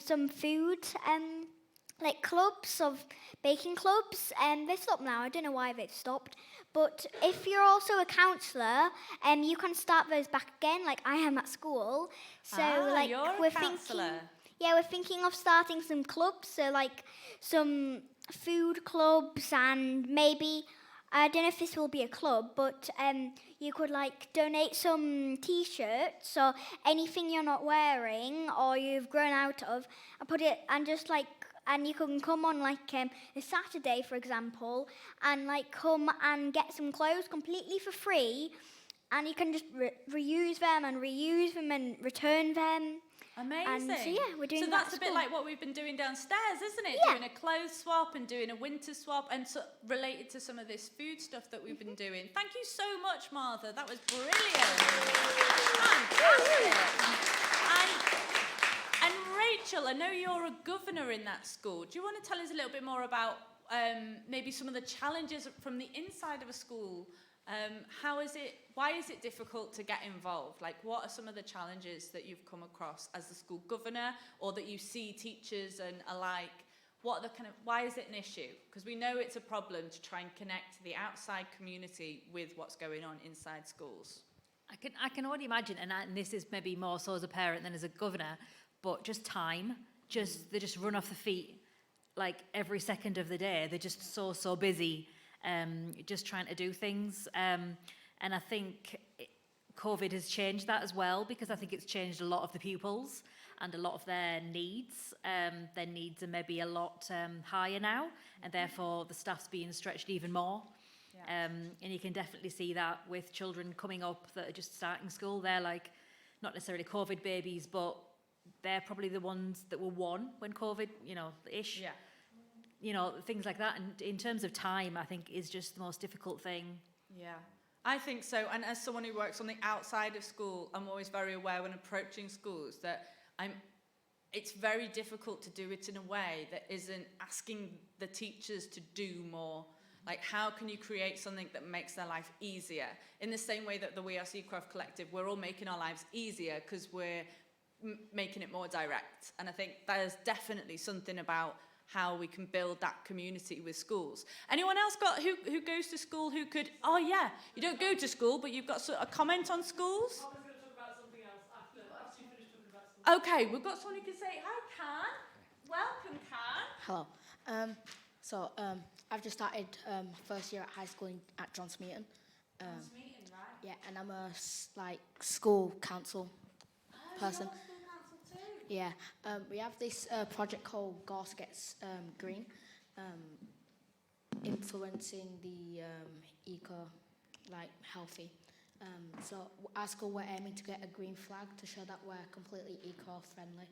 some food, like clubs of baking clubs, and they stopped now. I don't know why they've stopped. But if you're also a counsellor, you can start those back again, like I am at school. So you're a counsellor. We're thinking of starting some clubs, so like some food clubs, and maybe I don't know if this will be a club, but you could like donate some t-shirts or anything you're not wearing or you've grown out of, and put it and just like, and you can come on like a Saturday, for example, and like come and get some clothes completely for free, and you can just reuse them and return them. Amazing. And so yeah, we're doing so that that's at a bit school. like what we've been doing downstairs, isn't it? Yeah. Doing a clothes swap and doing a winter swap, and so related to some of this food stuff that we've been doing. Thank you so much, Martha. That was brilliant. Fantastic. And Rachel, I know you're a governor in that school. Do you want to tell us a little bit more about maybe some of the challenges from the inside of a school? Why is it difficult to get involved? Like, what are some of the challenges that you've come across as the school governor, or that you see teachers and alike? What are the why is it an issue? Because we know it's a problem to try and connect the outside community with what's going on inside schools. I can already imagine, and this is maybe more so as a parent than as a governor, but just time, they just run off the feet like every second of the day. They're just so busy. Just trying to do things. And I think COVID has changed that as well, because I think it's changed a lot of the pupils and a lot of their needs. Their needs are maybe a lot higher now, and therefore the staff's being stretched even more. Yeah. And you can definitely see that with children coming up that are just starting school. They're like, not necessarily COVID babies, but they're probably the ones that were one when COVID, ish. Yeah. Things like that. And in terms of time, I think is just the most difficult thing. Yeah, I think so. And as someone who works on the outside of school, I'm always very aware when approaching schools that it's very difficult to do it in a way that isn't asking the teachers to do more. Like, how can you create something that makes their life easier? In the same way that the We Are Seacroft Collective, we're all making our lives easier because we're making it more direct. And I think there's definitely something about how we can build that community with schools. Anyone else who goes to school who could, you don't go to school, but you've got a comment on schools? I was going to talk about something else after you finish talking about something. Okay, we've got someone who can say, hi, Can. Welcome, Can. Hello. I've just started first year at high school at John Smeaton. John Smeaton, right? Yeah, and I'm a school council person. You're school council too? Yeah, we have this project called Gorse Gets Green, influencing the healthy. So our school, we're aiming to get a green flag to show that we're completely eco-friendly.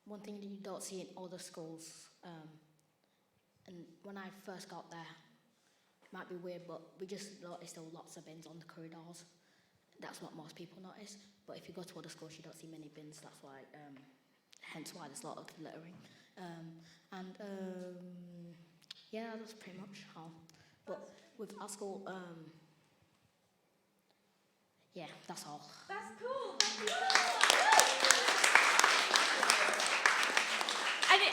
One thing that you don't see in other schools, and when I first got there, it might be weird, but we just noticed there were lots of bins on the corridors. That's what most people notice. But if you go to other schools, you don't see many bins. That's why, hence why there's a lot of littering. Yeah, that's pretty much all. But with our school, yeah, that's all. That's cool. Thank you so much.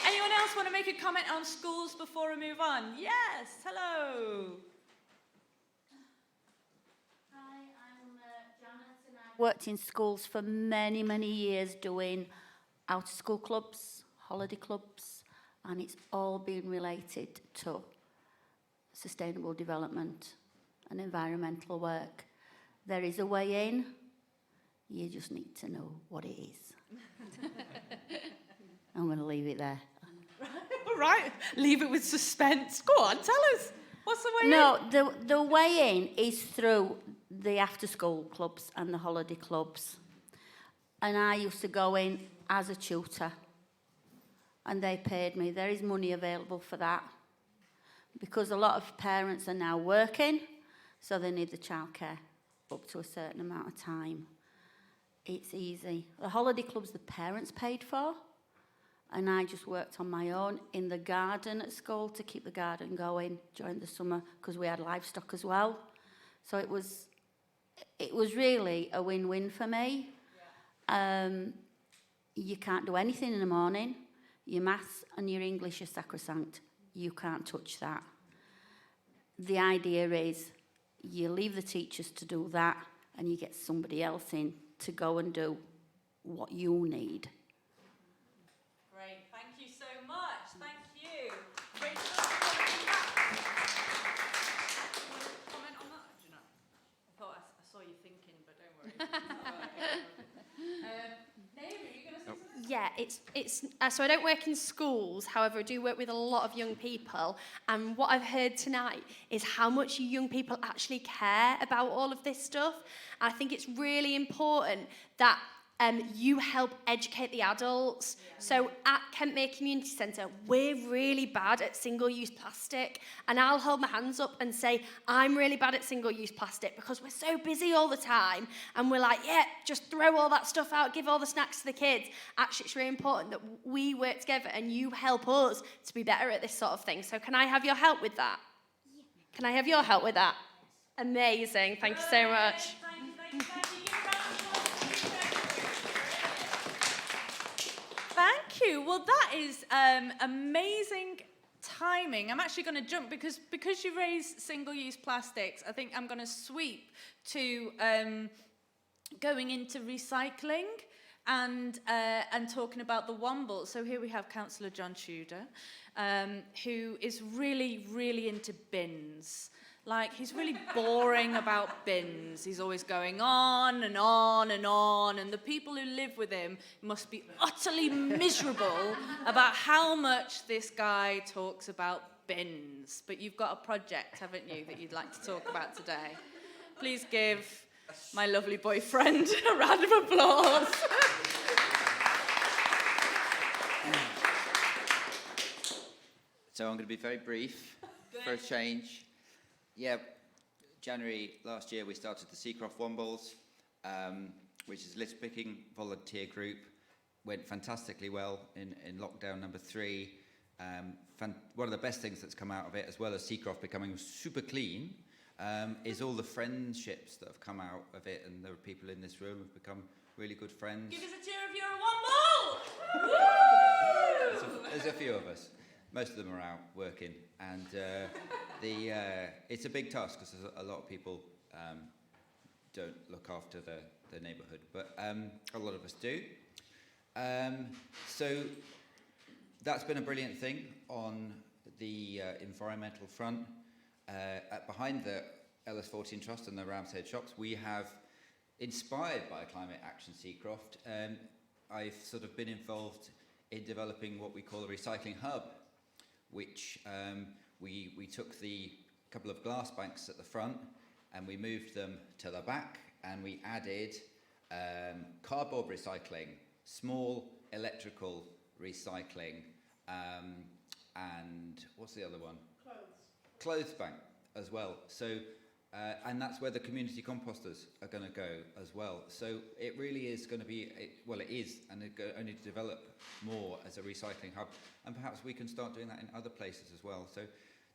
Anyone else want to make a comment on schools before we move on? Yes, hello. Hi, I'm Janet, and I've worked in schools for many, many years doing out-of-school clubs, holiday clubs, and it's all been related to sustainable development and environmental work. There is a way in, you just need to know what it is. I'm going to leave it there. All right, leave it with suspense. Go on, tell us. What's the way in? No, the way in is through the after-school clubs and the holiday clubs. And I used to go in as a tutor, and they paid me. There is money available for that, because a lot of parents are now working, so they need the childcare up to a certain amount of time. It's easy. The holiday clubs the parents paid for, and I just worked on my own in the garden at school to keep the garden going during the summer, because we had livestock as well. So it was really a win-win for me. You can't do anything in the morning. Your maths and your English are sacrosanct. You can't touch that. The idea is you leave the teachers to do that, and you get somebody else in to go and do what you need. Great, thank you so much. Thank you. Rachel. Yeah, it's so I don't work in schools, however, I do work with a lot of young people, and what I've heard tonight is how much young people actually care about all of this stuff. I think it's really important that you help educate the adults. So at Kentmere Community Centre, we're really bad at single-use plastic, and I'll hold my hands up and say, I'm really bad at single-use plastic because we're so busy all the time, and we're like, yeah, just throw all that stuff out, give all the snacks to the kids. Actually, it's really important that we work together and you help us to be better at this sort of thing. So can I have your help with that? Can I have your help with that? Amazing, thank you so much. Thank you. Well, that is amazing timing. I'm actually going to jump because you raised single-use plastics. I think I'm going to sweep to going into recycling and talking about the Womble. So here we have Councillor John Tudor, who is really, really into bins. Like, he's really boring about bins. He's always going on and on and on, and the people who live with him must be utterly miserable about how much this guy talks about bins. But you've got a project, haven't you, that you'd like to talk about today? Please give my lovely boyfriend a round of applause. So I'm going to be very brief for a change. Yeah, January last year we started the Seacroft Wombles, which is a litter picking volunteer group. Went fantastically well in lockdown number 3. One of the best things that's come out of it, as well as Seacroft becoming super clean, is all the friendships that have come out of it, and there are people in this room who have become really good friends. Give us a cheer if you're a Womble! There's a few of us. Most of them are out working, and it's a big task because a lot of people don't look after the neighbourhood, but a lot of us do. So that's been a brilliant thing on the environmental front. Behind the LS14 Trust and the Ramshead Shops, we have, inspired by Climate Action Seacroft, I've sort of been involved in developing what we call a recycling hub, which we took the couple of glass banks at the front and we moved them to the back, and we added cardboard recycling, small electrical recycling, and what's the other one? Clothes bank as well. So, and that's where the community composters are going to go as well. So it really is going to be, it is, and it's only to develop more as a recycling hub. And perhaps we can start doing that in other places as well. So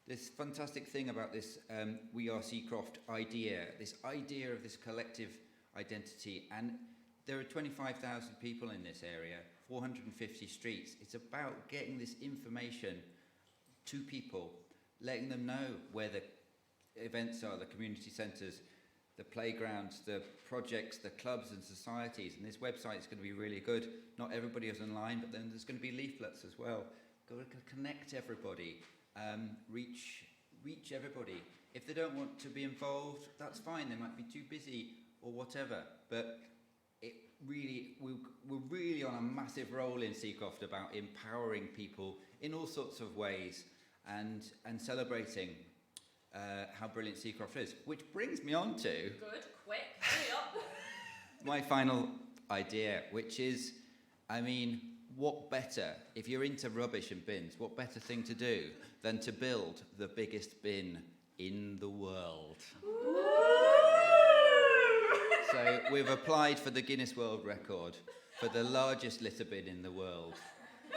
this fantastic thing about this We Are Seacroft idea, this idea of this collective identity, and there are 25,000 people in this area, 450 streets. It's about getting this information to people, letting them know where the events are, the community centres, the playgrounds, the projects, the clubs and societies. And this website is going to be really good. Not everybody is online, but then there's going to be leaflets as well. Go to connect everybody, reach everybody. If they don't want to be involved, that's fine. They might be too busy or whatever. But it really, we're really on a massive roll in Seacroft about empowering people in all sorts of ways and celebrating how brilliant Seacroft is. Which brings me on to... Good, quick, hurry up. my final idea, which is, I mean, what better, if you're into rubbish and bins, what better thing to do than to build the biggest bin in the world? So we've applied for the Guinness World Record for the largest litter bin in the world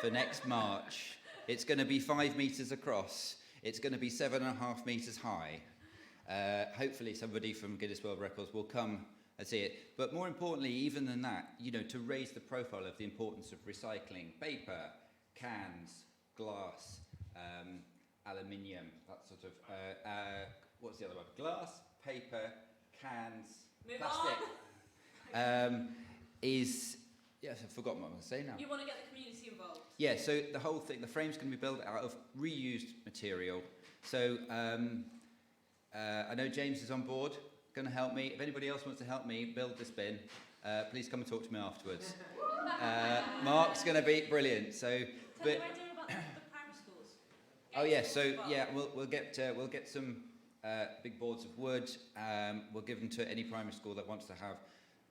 for next March. It's going to be 5 metres across. It's going to be 7.5 metres high. Hopefully somebody from Guinness World Records will come and see it. But more importantly, even than that, you know, to raise the profile of the importance of recycling paper, cans, glass, aluminium, that sort of, what's the other one? Glass, paper, cans, Move plastic. Yes, I've forgotten what I'm going to say now. You want to get the community involved? Yeah, so the whole thing, the frame's going to be built out of reused material. So I know James is on board, going to help me. If anybody else wants to help me build this bin, please come and talk to me afterwards. Mark's going to be brilliant. So, but, about the primary schools. oh yeah, so yeah, we'll get some big boards of wood. We'll give them to any primary school that wants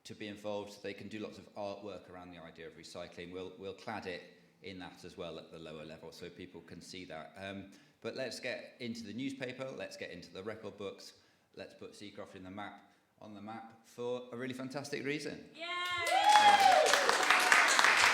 to be involved. So they can do lots of artwork around the idea of recycling. We'll clad it in that as well at the lower level, so people can see that. But let's get into the newspaper. Let's get into the record books. Let's put Seacroft on the map for a really fantastic reason. Yay!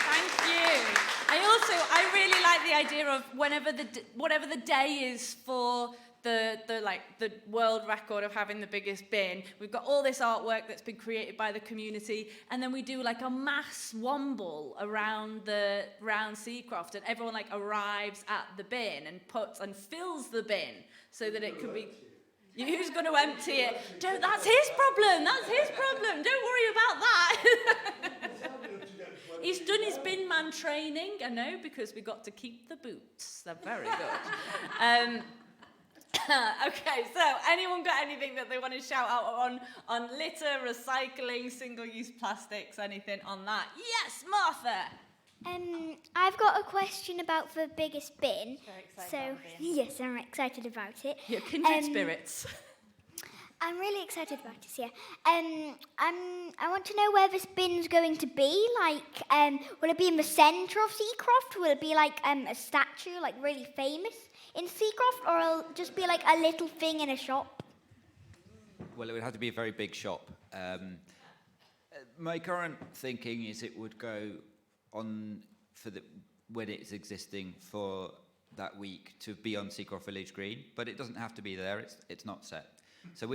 Thank you. I really like the idea of whatever the day is for the world record of having the biggest bin. We've got all this artwork that's been created by the community, and then we do like a mass womble around Seacroft, and everyone like arrives at the bin and fills the bin so that it could be. Who's going to empty it? That's his problem. That's his problem. Don't worry about that. He's done his bin man training, I know, because we got to keep the boots. They're very good. Okay, so anyone got anything that they want to shout out on litter, recycling, single-use plastics, anything on that? Yes, Martha. I've got a question about the biggest bin. Very excited So about the bin. yes, I'm excited about it. Your kindred spirits. I'm really excited about this, yeah. I want to know where this bin's going to be. Like, will it be in the centre of Seacroft? Will it be like a statue, like really famous in Seacroft? Or it'll just be like a little thing in a shop? Well, it would have to be a very big shop. My current thinking is it would go on when it's existing for that week to be on Seacroft Village Green, but it doesn't have to be there. It's not set. So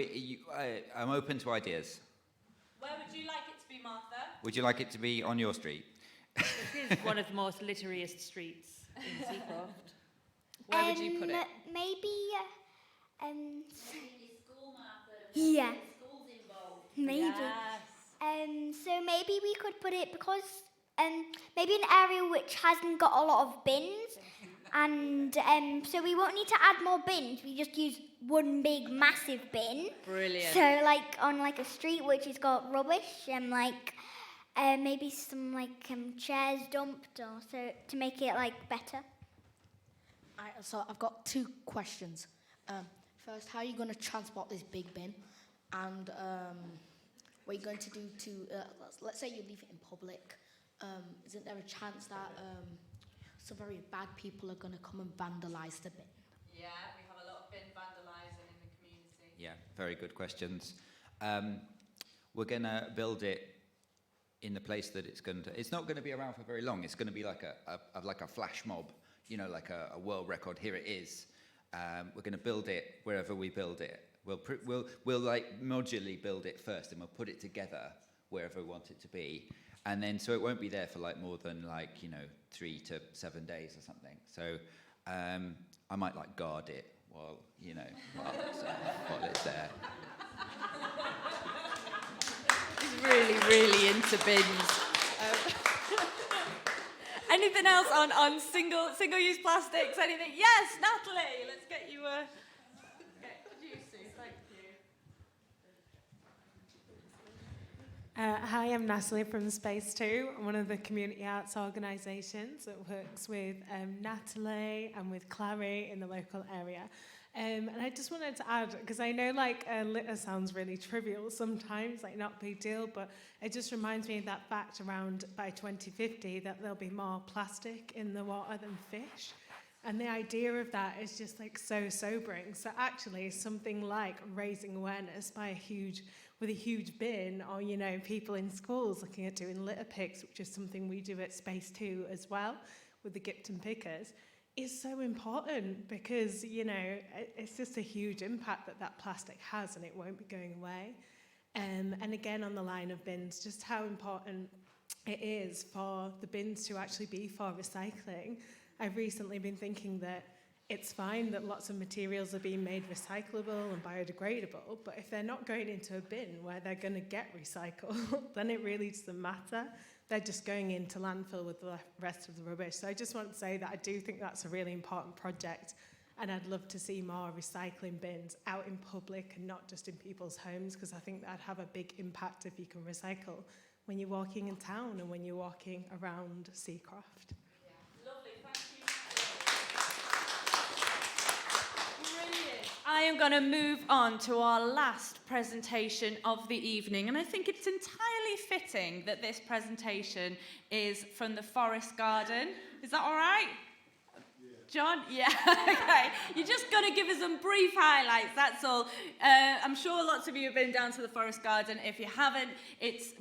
I'm open to ideas. Where would you like it to be, Martha? Would you like it to be on your street? This is one of the most litteriest streets in Seacroft. Where would you put it? Maybe, yeah. Maybe. Yes. So maybe we could put it because maybe an area which hasn't got a lot of bins, and so we won't need to add more bins. We just use one big massive bin. Brilliant. So like on like a street which has got rubbish and like maybe some like chairs dumped or so to make it like better. So I've got two questions. First, how are you going to transport this big bin? And what are you going to do to, let's say you leave it in public. Isn't there a chance that some very bad people are going to come and vandalise the bin? Yeah, we have a lot of bin vandalising in the community. Yeah, very good questions. We're going to build it in the place that it's not going to be around for very long. It's going to be like a flash mob, like a world record. Here it is. We're going to build it wherever we build it. We'll like modularly build it first, and we'll put it together wherever we want it to be. And then, so it won't be there for like more than 3 to 7 days or something. So I might like guard it while it's there. He's really, really into bins. Anything else on single-use plastics? Anything? Yes, Natalie. Let's get you Sue. Thank you. Hi, I'm Natalie from Space 2. I'm one of the community arts organisations that works with Natalie and with Clary in the local area. And I just wanted to add, because I know litter sounds really trivial sometimes, like not a big deal, but it just reminds me of that fact around by 2050 that there'll be more plastic in the water than fish. And the idea of that is just so sobering. So actually something like raising awareness with a huge bin, or people in schools looking at doing litter picks, which is something we do at Space 2 as well with the Gipton pickers, is so important because it's just a huge impact that plastic has, and it won't be going away. And again, on the line of bins, just how important it is for the bins to actually be for recycling. I've recently been thinking that it's fine that lots of materials are being made recyclable and biodegradable, but if they're not going into a bin where they're going to get recycled, then it really doesn't matter. They're just going into landfill with the rest of the rubbish. So I just want to say that I do think that's a really important project, and I'd love to see more recycling bins out in public and not just in people's homes, because I think that'd have a big impact if you can recycle when you're walking in town and when you're walking around Seacroft. Lovely, thank you. Brilliant. I am going to move on to our last presentation of the evening, and I think it's entirely fitting that this presentation is from the Forest Garden. Is that all right? John? Yeah, okay. You're just going to give us some brief highlights, that's all. I'm sure lots of you have been down to the Forest Garden. If you haven't,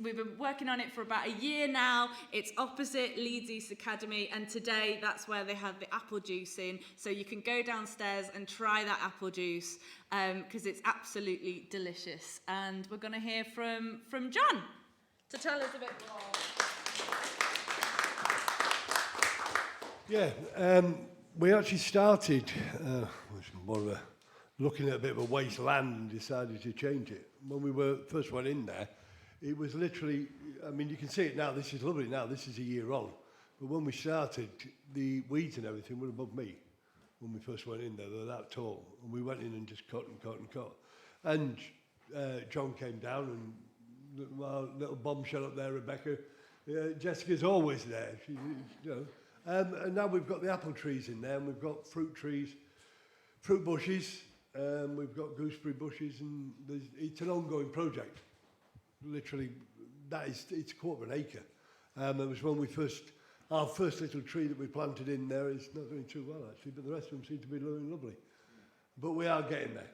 we've been working on it for about a year now. It's opposite Leeds East Academy, and today that's where they had the apple juice in. So you can go downstairs and try that apple juice because it's absolutely delicious. And we're going to hear from John to tell us a bit more. Yeah, we actually started looking at a bit of a wasteland and decided to change it. When we first went in there, it was literally, I mean, you can see it now, this is lovely now, this is a year on. But when we started, the weeds and everything were above me. When we first went in there, they were that tall. And we went in and just cut and cut and cut. And John came down and our little bombshell up there, Rebecca, Jessica's always there, she, you know. And now we've got the apple trees in there, and we've got fruit trees, fruit bushes, we've got gooseberry bushes, and it's an ongoing project. Literally, it's a quarter of an acre. It was when our first little tree that we planted in there is not doing too well actually, but the rest of them seem to be doing lovely. But we are getting there.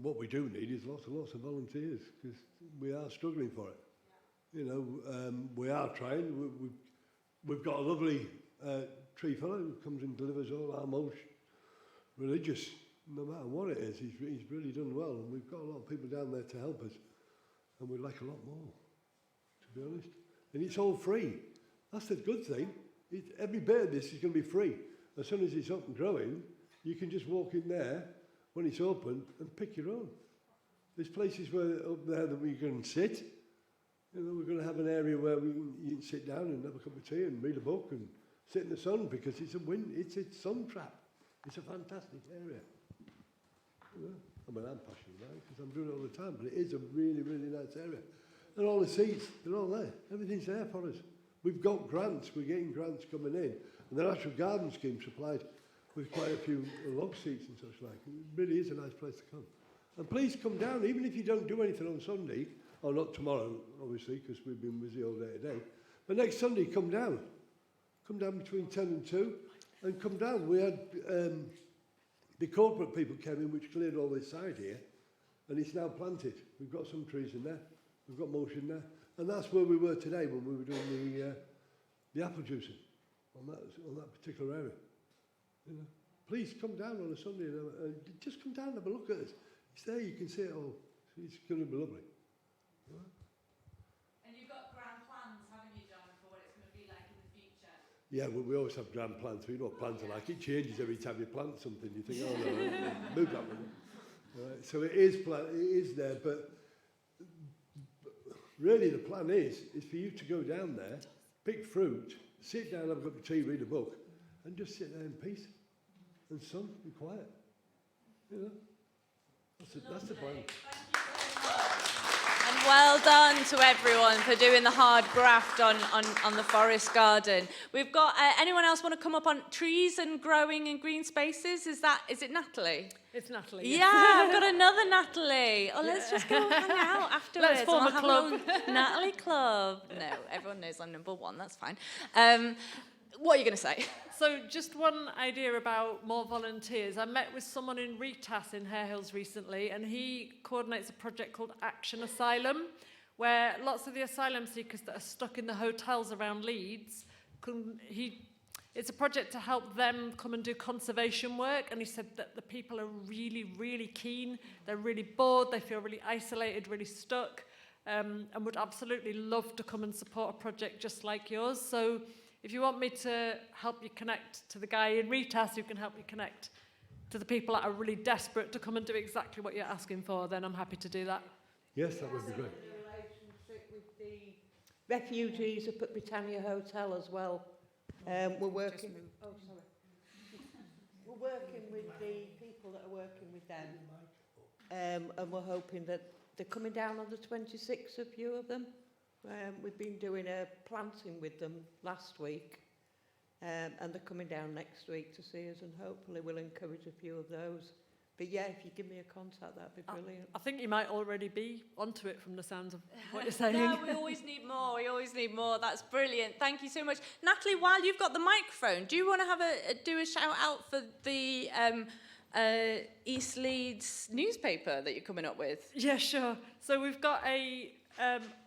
What we do need is lots and lots of volunteers, because we are struggling for it. You know, we are trying. We've got a lovely tree fellow who comes and delivers all our mulch, religious, no matter what it is. He's really done well, and we've got a lot of people down there to help us, and we'd like a lot more, to be honest. And it's all free. That's the good thing. Every bit of this is going to be free. As soon as it's up and growing, you can just walk in there when it's open and pick your own. There's places up there that we can sit. You know, we're going to have an area where you can sit down and have a cup of tea and read a book and sit in the sun, because it's a sun trap. It's a fantastic area. You know? I mean, I'm passionate about it because I'm doing it all the time, but it is a really, really nice area. And all the seats, they're all there. Everything's there for us. We've got grants. We're getting grants coming in. And the Natural Garden Scheme supplied with quite a few log seats and such like. It really is a nice place to come. And please come down, even if you don't do anything on Sunday, or not tomorrow, obviously, because we've been busy all day today. But next Sunday, come down. Come down between 10 and 2, and come down. We had the corporate people came in, which cleared all this side here, and it's now planted. We've got some trees in there. We've got mulch in there. And that's where we were today when we were doing the apple juicing on that particular area. You know? Please come down on a Sunday and just come down and have a look at it. It's there, you can see it all. It's going to be lovely. Right. And you've got grand plans, haven't you, John, for what it's going to be like in the future? Yeah, well, we always have grand plans. We know what plans are like. It changes every time you plant something. You think, oh no, move that one. Right. So it is there, but really the plan is for you to go down there, pick fruit, sit down, have a cup of tea, read a book, and just sit there in peace and sun and quiet. You know, that's the plan. And well done to everyone for doing the hard graft on the Forest Garden. We've got, anyone else want to come up on trees and growing in green spaces? Is it Natalie? It's Natalie. Yeah, I've got another Natalie. Oh, let's just go hang out afterwards. Let's form a club. Natalie Club. No, everyone knows I'm number one, that's fine. What are you going to say? So just one idea about more volunteers. I met with someone in Retas in Hare Hills recently, and he coordinates a project called Action Asylum, where lots of the asylum seekers that are stuck in the hotels around Leeds, it's a project to help them come and do conservation work, and he said that the people are really, really keen. They're really bored, they feel really isolated, really stuck, and would absolutely love to come and support a project just like yours. So if you want me to help you connect to the guy in Retas who can help you connect to the people that are really desperate to come and do exactly what you're asking for, then I'm happy to do that. Yes, that would be great. In relationship with the refugees up at Britannia Hotel as well. We're working. Oh, sorry. We're working with the people that are working with them, and we're hoping that they're coming down on the 26th. A few of them. We've been doing a planting with them last week, and they're coming down next week to see us, and hopefully we'll encourage a few of those. But yeah, if you give me a contact, that'd be brilliant. I think you might already be onto it from the sounds of what you're saying. No, we always need more. We always need more. That's brilliant. Thank you so much. Natalie, while you've got the microphone, do you want to do a shout out for the East Leeds newspaper that you're coming up with? Yeah, sure. So we've got a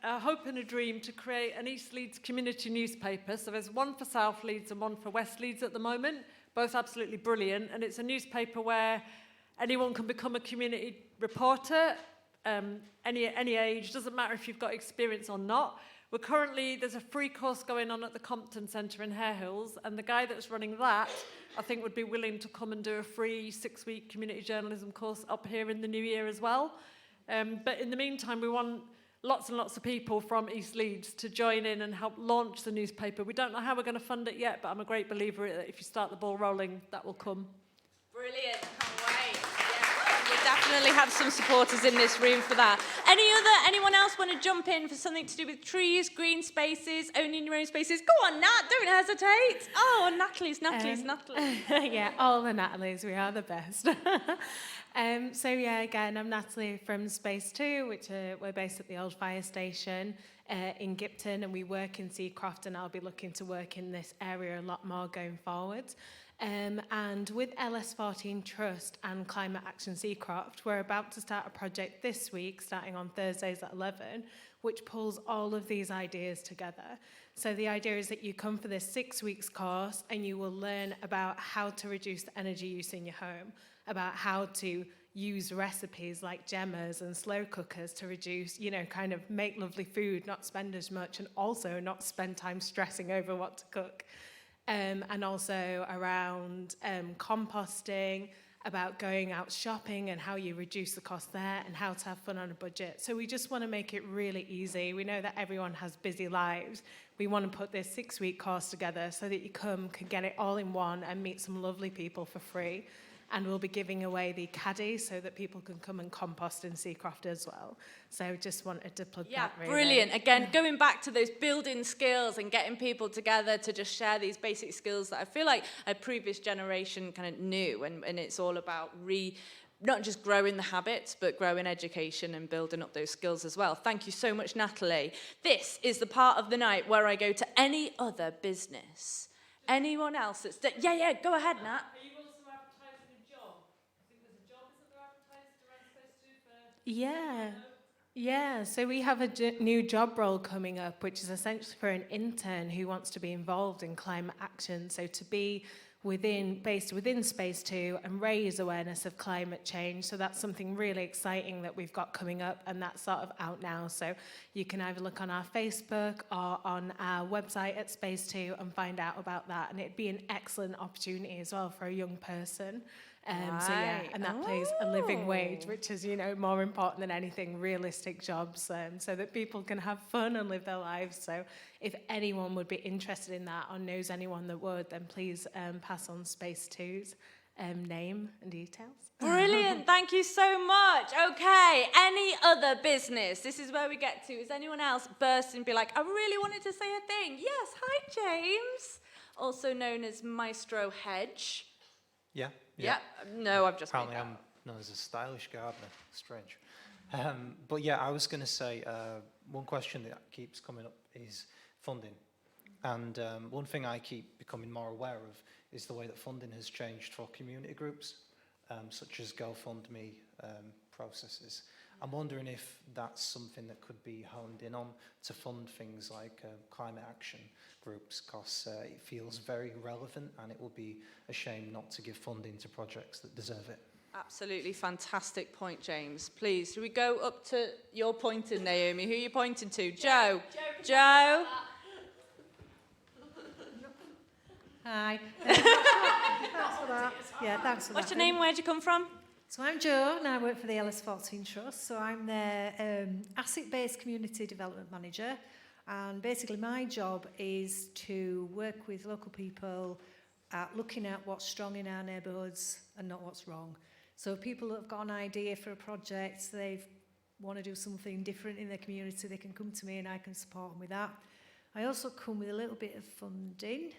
hope and a dream to create an East Leeds community newspaper. So there's one for South Leeds and one for West Leeds at the moment, both absolutely brilliant. And it's a newspaper where anyone can become a community reporter, any age, doesn't matter if you've got experience or not. There's a free course going on at the Compton Centre in Hare Hills, and the guy that's running that, I think, would be willing to come and do a free 6-week community journalism course up here in the new year as well. But in the meantime, we want lots and lots of people from East Leeds to join in and help launch the newspaper. We don't know how we're going to fund it yet, but I'm a great believer that if you start the ball rolling, that will come. Brilliant. Can't wait. Yeah, we'll definitely have some supporters in this room for that. Anyone else want to jump in for something to do with trees, green spaces, owning your own spaces? Go on, Nat, don't hesitate. Oh, Natalie's. Yeah, all the Natalies, we are the best. So yeah, again, I'm Natalie from Space 2, which we're based at the old fire station in Gipton, and we work in Seacroft, and I'll be looking to work in this area a lot more going forward. And with LS14 Trust and Climate Action Seacroft, we're about to start a project this week, starting on Thursdays at 11, which pulls all of these ideas together. So the idea is that you come for this 6 weeks course and you will learn about how to reduce the energy use in your home, about how to use recipes like gemmers and slow cookers to reduce, kind of make lovely food, not spend as much, and also not spend time stressing over what to cook. And also around composting, about going out shopping and how you reduce the cost there, and how to have fun on a budget. So we just want to make it really easy. We know that everyone has busy lives. We want to put this 6-week course together so that you can get it all in one and meet some lovely people for free. And we'll be giving away the caddy so that people can come and compost in Seacroft as well. So just wanted to plug that really. Brilliant. Again, going back to those building skills and getting people together to just share these basic skills that I feel like a previous generation kind of knew. And it's all about not just growing the habits, but growing education and building up those skills as well. Thank you so much, Natalie. This is the part of the night where I go to any other business. Anyone else that's... Yeah, go ahead, Nat. Yeah. So we have a new job role coming up, which is essentially for an intern who wants to be involved in climate action. So to be based within Space 2 and raise awareness of climate change. So that's something really exciting that we've got coming up, and that's sort of out now. So you can either look on our Facebook or on our website at Space 2 and find out about that. And it'd be an excellent opportunity as well for a young person. So yeah, and that pays a living wage, which is, more important than anything, realistic jobs, so that people can have fun and live their lives. So if anyone would be interested in that or knows anyone that would, then please pass on Space 2's name and details. Brilliant. Thank you so much. Okay, any other business? This is where we get to. Is anyone else burst and be like, I really wanted to say a thing? Yes, hi, James. Also known as Maestro Hedge. Yeah. No, I've just apparently I'm known as a stylish gardener. Strange. But yeah, I was going to say one question that keeps coming up is funding. And one thing I keep becoming more aware of is the way that funding has changed for community groups, such as GoFundMe processes. I'm wondering if that's something that could be honed in on to fund things like climate action groups, because it feels very relevant, and it will be a shame not to give funding to projects that deserve it. Absolutely fantastic point, James. Please, should we go up to your pointing, Naomi? Who are you pointing to? Joe. Hi. Thanks for that. Yeah, thanks for that. What's your name? Where'd you come from? So I'm Jo, and I work for the LS14 Trust. So I'm their asset-based community development manager. And basically my job is to work with local people at looking at what's strong in our neighbourhoods and not what's wrong. So people that have got an idea for a project, they've want to do something different in their community, they can come to me and I can support them with that. I also come with a little bit of funding,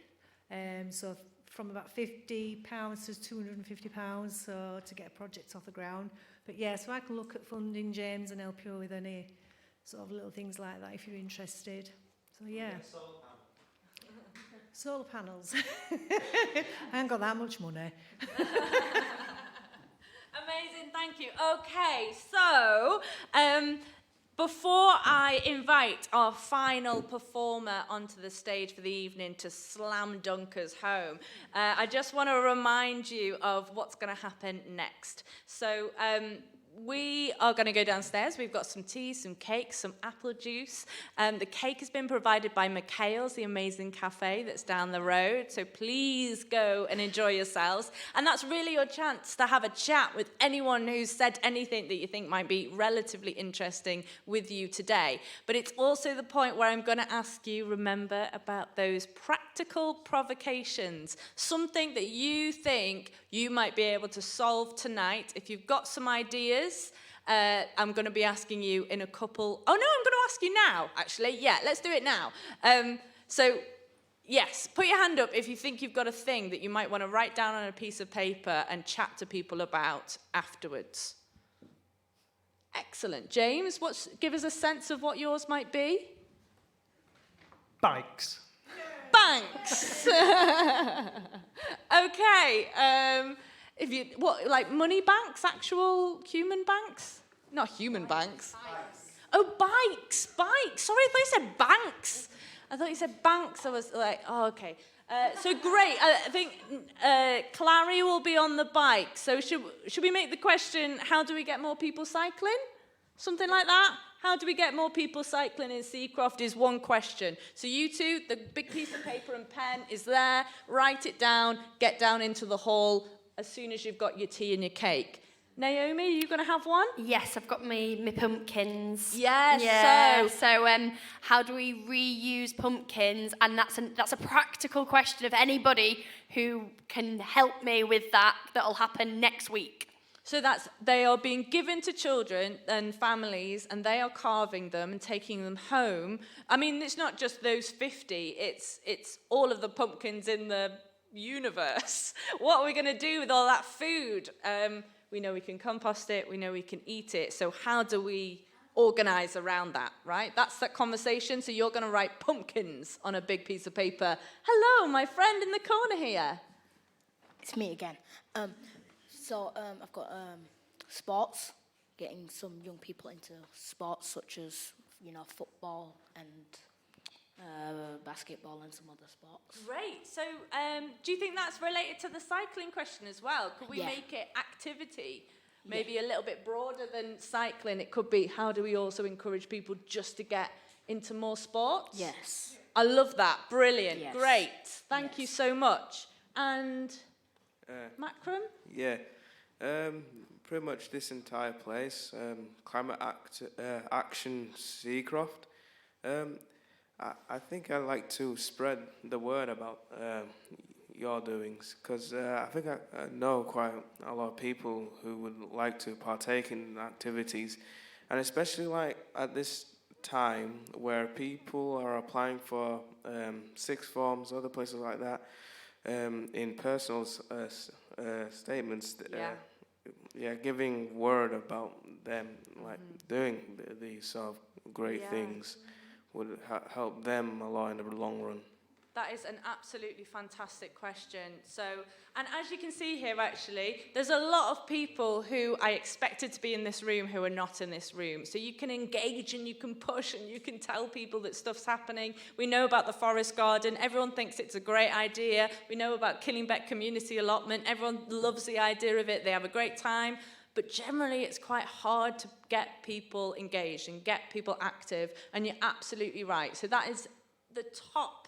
so from about £50 to £250, so to get a project off the ground. But yeah, so I can look at funding, James, and help you with any sort of little things like that if you're interested. So yeah. Solar panels. I haven't got that much money. Amazing, thank you. Okay, so before I invite our final performer onto the stage for the evening to slam dunk us home, I just want to remind you of what's going to happen next. So we are going to go downstairs. We've got some tea, some cake, some apple juice. The cake has been provided by McHale's, the amazing cafe that's down the road. So please go and enjoy yourselves. And that's really your chance to have a chat with anyone who's said anything that you think might be relatively interesting with you today. But it's also the point where I'm going to ask you, remember, about those practical provocations. Something that you think you might be able to solve tonight. If you've got some ideas, I'm going to be asking you in a couple... Oh, no, I'm going to ask you now, actually. Yeah, let's do it now. So, yes, put your hand up if you think you've got a thing that you might want to write down on a piece of paper and chat to people about afterwards. Excellent. James, give us a sense of what yours might be. Bikes. Banks. Okay. If you like money banks, actual human banks? Not human banks. Oh, bikes. Sorry, I thought you said banks. I thought you said banks. I was like, oh, okay. So great. I think Clary will be on the bike. So should we make the question, how do we get more people cycling? Something like that? How do we get more people cycling in Seacroft is one question. So you two, the big piece of paper and pen is there. Write it down. Get down into the hall as soon as you've got your tea and your cake. Naomi, are you going to have one? Yes, I've got my pumpkins. Yes. Yeah. So how do we reuse pumpkins? And that's a practical question of anybody who can help me with that'll happen next week. So they are being given to children and families, and they are carving them and taking them home. I mean, it's not just those 50, it's all of the pumpkins in the universe. What are we going to do with all that food? We know we can compost it, we know we can eat it, so how do we organise around that, right? That's that conversation, so you're going to write pumpkins on a big piece of paper. Hello, my friend in the corner here. It's me again. So I've got sports, getting some young people into sports such as, football and basketball and some other sports. Great. So do you think that's related to the cycling question as well? Could we make it activity? Maybe a little bit broader than cycling. It could be, how do we also encourage people just to get into more sports? Yes. I love that. Brilliant. Yes. Great. Thank you so much. And Macram? Yeah. Pretty much this entire place, Action Seacroft. I think I'd like to spread the word about your doings, because I think I know quite a lot of people who would like to partake in activities, and especially like at this time where people are applying for sixth forms, other places like that, in personal statements. Giving word about them, like doing these sort of great things, would help them a lot in the long run. That is an absolutely fantastic question. So, and as you can see here, actually, there's a lot of people who I expected to be in this room who are not in this room. So you can engage and you can push and you can tell people that stuff's happening. We know about the Forest Garden. Everyone thinks it's a great idea. We know about Killingbeck Community Allotment. Everyone loves the idea of it. They have a great time. But generally, it's quite hard to get people engaged and get people active. And you're absolutely right. So that is the top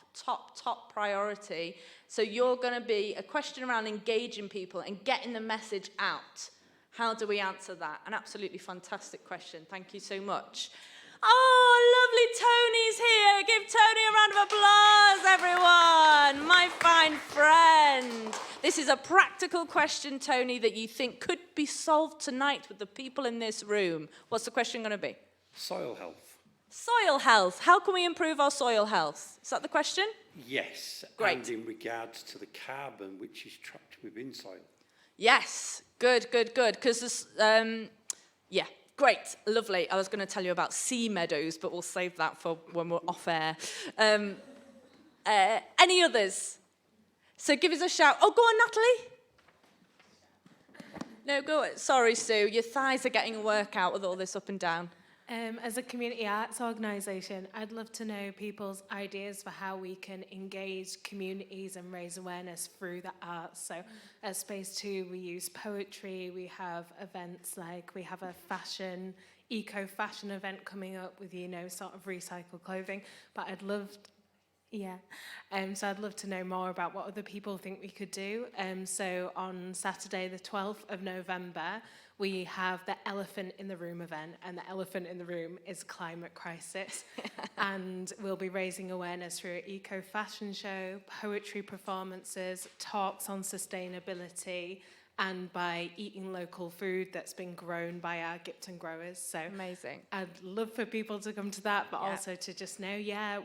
priority. So you're going to be a question around engaging people and getting the message out. How do we answer that? An absolutely fantastic question. Thank you so much. Oh, lovely Tony's here. Give Tony a round of applause, everyone. My fine friend. this is a practical question, Tony, that you think could be solved tonight with the people in this room. What's the question going to be? Soil health. Soil health. How can we improve our soil health? Is that the question? Yes. Great. And in regards to the carbon which is trapped within soil. Yes. Good. Because yeah. Great, lovely. I was going to tell you about sea meadows, but we'll save that for when we're off air. Any others? So give us a shout. Oh, go on, Natalie. No, go on. Sorry, Sue. Your thighs are getting a workout with all this up and down. As a community arts organisation, I'd love to know people's ideas for how we can engage communities and raise awareness through the arts. So at Space 2, we use poetry, we have events like, we have a eco-fashion event coming up with, sort of recycled clothing. But I'd love to know more about what other people think we could do. So on Saturday, the 12th of November, we have the Elephant in the Room event, and the elephant in the room is climate crisis. And we'll be raising awareness through an eco-fashion show, poetry performances, talks on sustainability, and by eating local food that's been grown by our Gipton growers. So amazing. I'd love for people to come to that, but also to just know,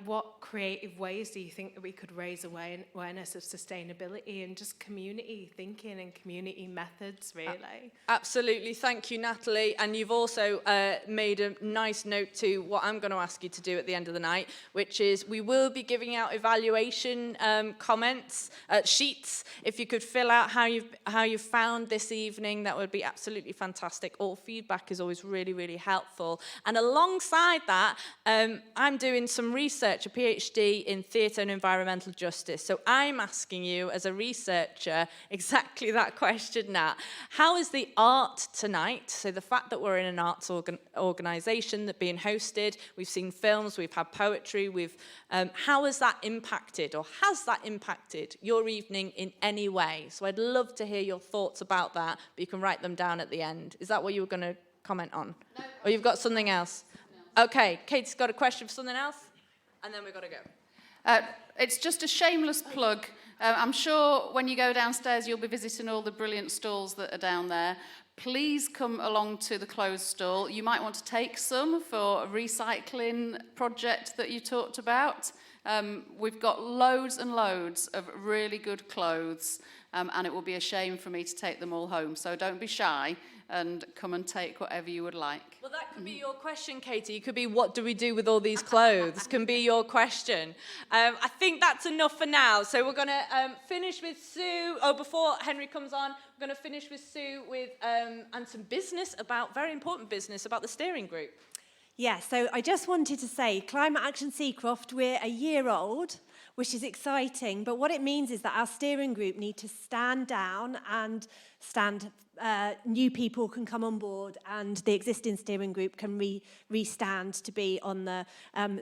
what creative ways do you think that we could raise awareness of sustainability and just community thinking and community methods, really? Absolutely. Thank you, Natalie. And you've also made a nice note to what I'm going to ask you to do at the end of the night, which is we will be giving out evaluation comments, sheets. If you could fill out how you've found this evening, that would be absolutely fantastic. All feedback is always really, really helpful. And alongside that, I'm doing some research, a PhD in theatre and environmental justice. So I'm asking you as a researcher exactly that question, Nat. How is the art tonight, so the fact that we're in an arts organisation that being hosted, we've seen films, we've had poetry, how has that impacted, or has that impacted your evening in any way? So I'd love to hear your thoughts about that, but you can write them down at the end. Is that what you were going to comment on? No. Or you've got something else? Okay, Kate's got a question for something else, and then we've got to go. It's just a shameless plug. I'm sure when you go downstairs, you'll be visiting all the brilliant stalls that are down there. Please come along to the clothes stall. You might want to take some for a recycling project that you talked about. We've got loads and loads of really good clothes, and it will be a shame for me to take them all home. So don't be shy and come and take whatever you would like. Well, that could be your question, Katie. It could be, what do we do with all these clothes? Can be your question. I think that's enough for now. So we're going to finish with Sue. Oh, before Henry comes on, we're going to finish with Sue with and some business about, very important business about the steering group. Yeah, so I just wanted to say, Climate Action Seacroft, we're a year old, which is exciting, but what it means is that our steering group need to stand down and new people can come on board, and the existing steering group can restand to be on the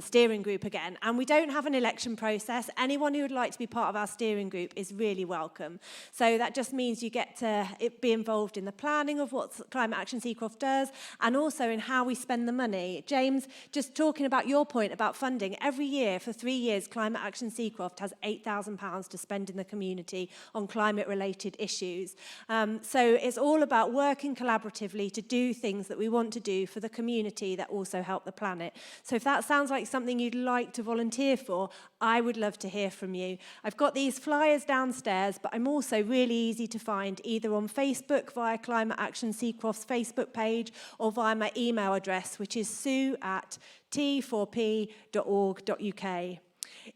steering group again. And we don't have an election process. Anyone who would like to be part of our steering group is really welcome. So that just means you get to be involved in the planning of what Climate Action Seacroft does, and also in how we spend the money. James, just talking about your point about funding, every year for 3 years, Climate Action Seacroft has £8,000 to spend in the community on climate-related issues. So it's all about working collaboratively to do things that we want to do for the community that also help the planet. So if that sounds like something you'd like to volunteer for, I would love to hear from you. I've got these flyers downstairs, but I'm also really easy to find either on Facebook via Climate Action Seacroft's Facebook page or via my email address, which is sue@t4p.org.uk.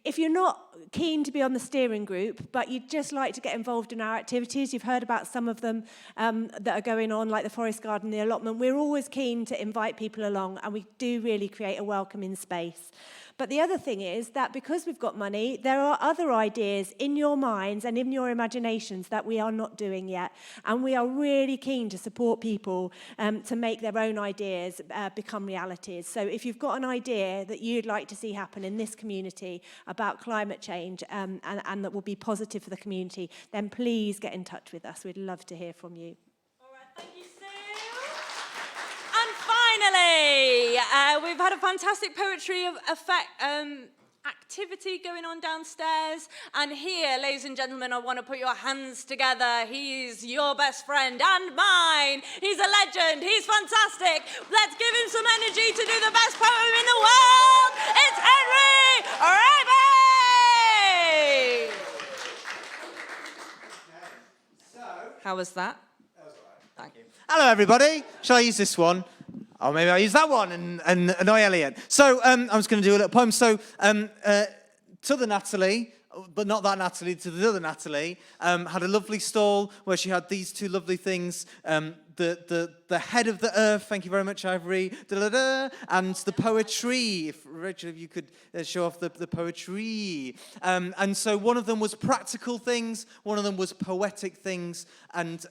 If you're not keen to be on the steering group, but you'd just like to get involved in our activities, you've heard about some of them that are going on, like the Forest Garden, the allotment, we're always keen to invite people along, and we do really create a welcoming space. But the other thing is that because we've got money, there are other ideas in your minds and in your imaginations that we are not doing yet. And we are really keen to support people to make their own ideas become realities. So if you've got an idea that you'd like to see happen in this community about climate change and that will be positive for the community, then please get in touch with us. We'd love to hear from you. Finally, we've had a fantastic poetry activity going on downstairs. And here, ladies and gentlemen, I want to put your hands together. He's your best friend and mine. He's a legend. He's fantastic. Let's give him some energy to do the best poem in the world. It's Henry Raby! How was that? Thank you. Hello, everybody. Shall I use this one? Or maybe I'll use that one and annoy Elliot. So I'm just going to do a little poem. So to the Natalie, but not that Natalie, to the other Natalie, had a lovely stall where she had these two lovely things. The head of the earth, thank you very much, Ivory, and the poetry. If Rachel, if you could show off the poetry. And so one of them was practical things, one of them was poetic things. And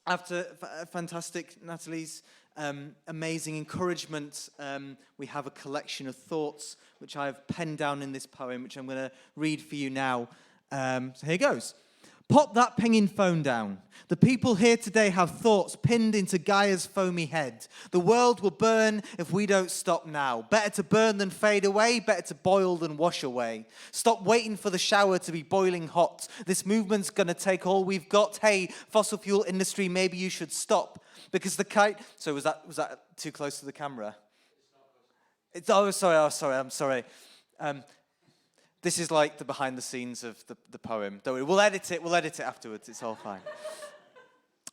after fantastic Natalie's amazing encouragement, we have a collection of thoughts which I've penned down in this poem, which I'm going to read for you now. So here goes. Pop that pinging phone down. The people here today have thoughts pinned into Gaia's foamy head. The world will burn if we don't stop now. Better to burn than fade away, better to boil than wash away. Stop waiting for the shower to be boiling hot. This movement's going to take all we've got. Hey, fossil fuel industry, maybe you should stop. Because the kite... So was that too close to the camera? I'm sorry. This is like the behind the scenes of the poem. Don't worry, we'll edit it afterwards, it's all fine.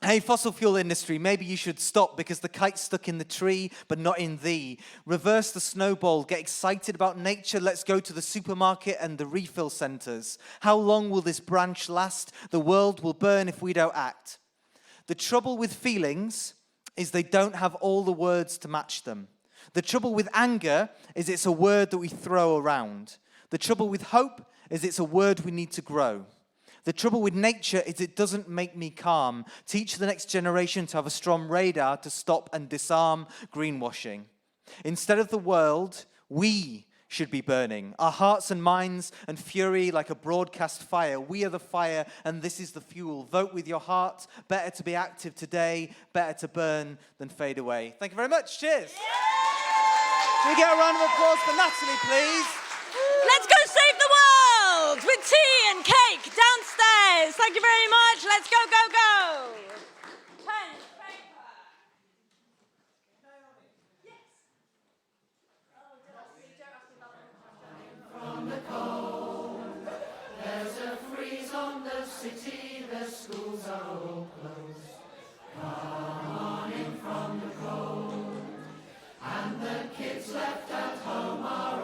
Hey, fossil fuel industry, maybe you should stop because the kite's stuck in the tree, but not in thee. Reverse the snowball, get excited about nature, let's go to the supermarket and the refill centres. How long will this branch last? The world will burn if we don't act. The trouble with feelings is they don't have all the words to match them. The trouble with anger is it's a word that we throw around. The trouble with hope is it's a word we need to grow. The trouble with nature is it doesn't make me calm. Teach the next generation to have a strong radar to stop and disarm greenwashing. Instead of the world, we should be burning. Our hearts and minds and fury like a broadcast fire. We are the fire and this is the fuel. Vote with your heart. Better to be active today. Better to burn than fade away. Thank you very much. Cheers. Can we get a round of applause for Natalie, please? Let's go save the world with tea and cake downstairs. Thank you very much. Let's go, go, go. Pen, paper. From the cold, there's a freeze on the city, the schools are all closed. Come on in from the cold, and the kids left at home are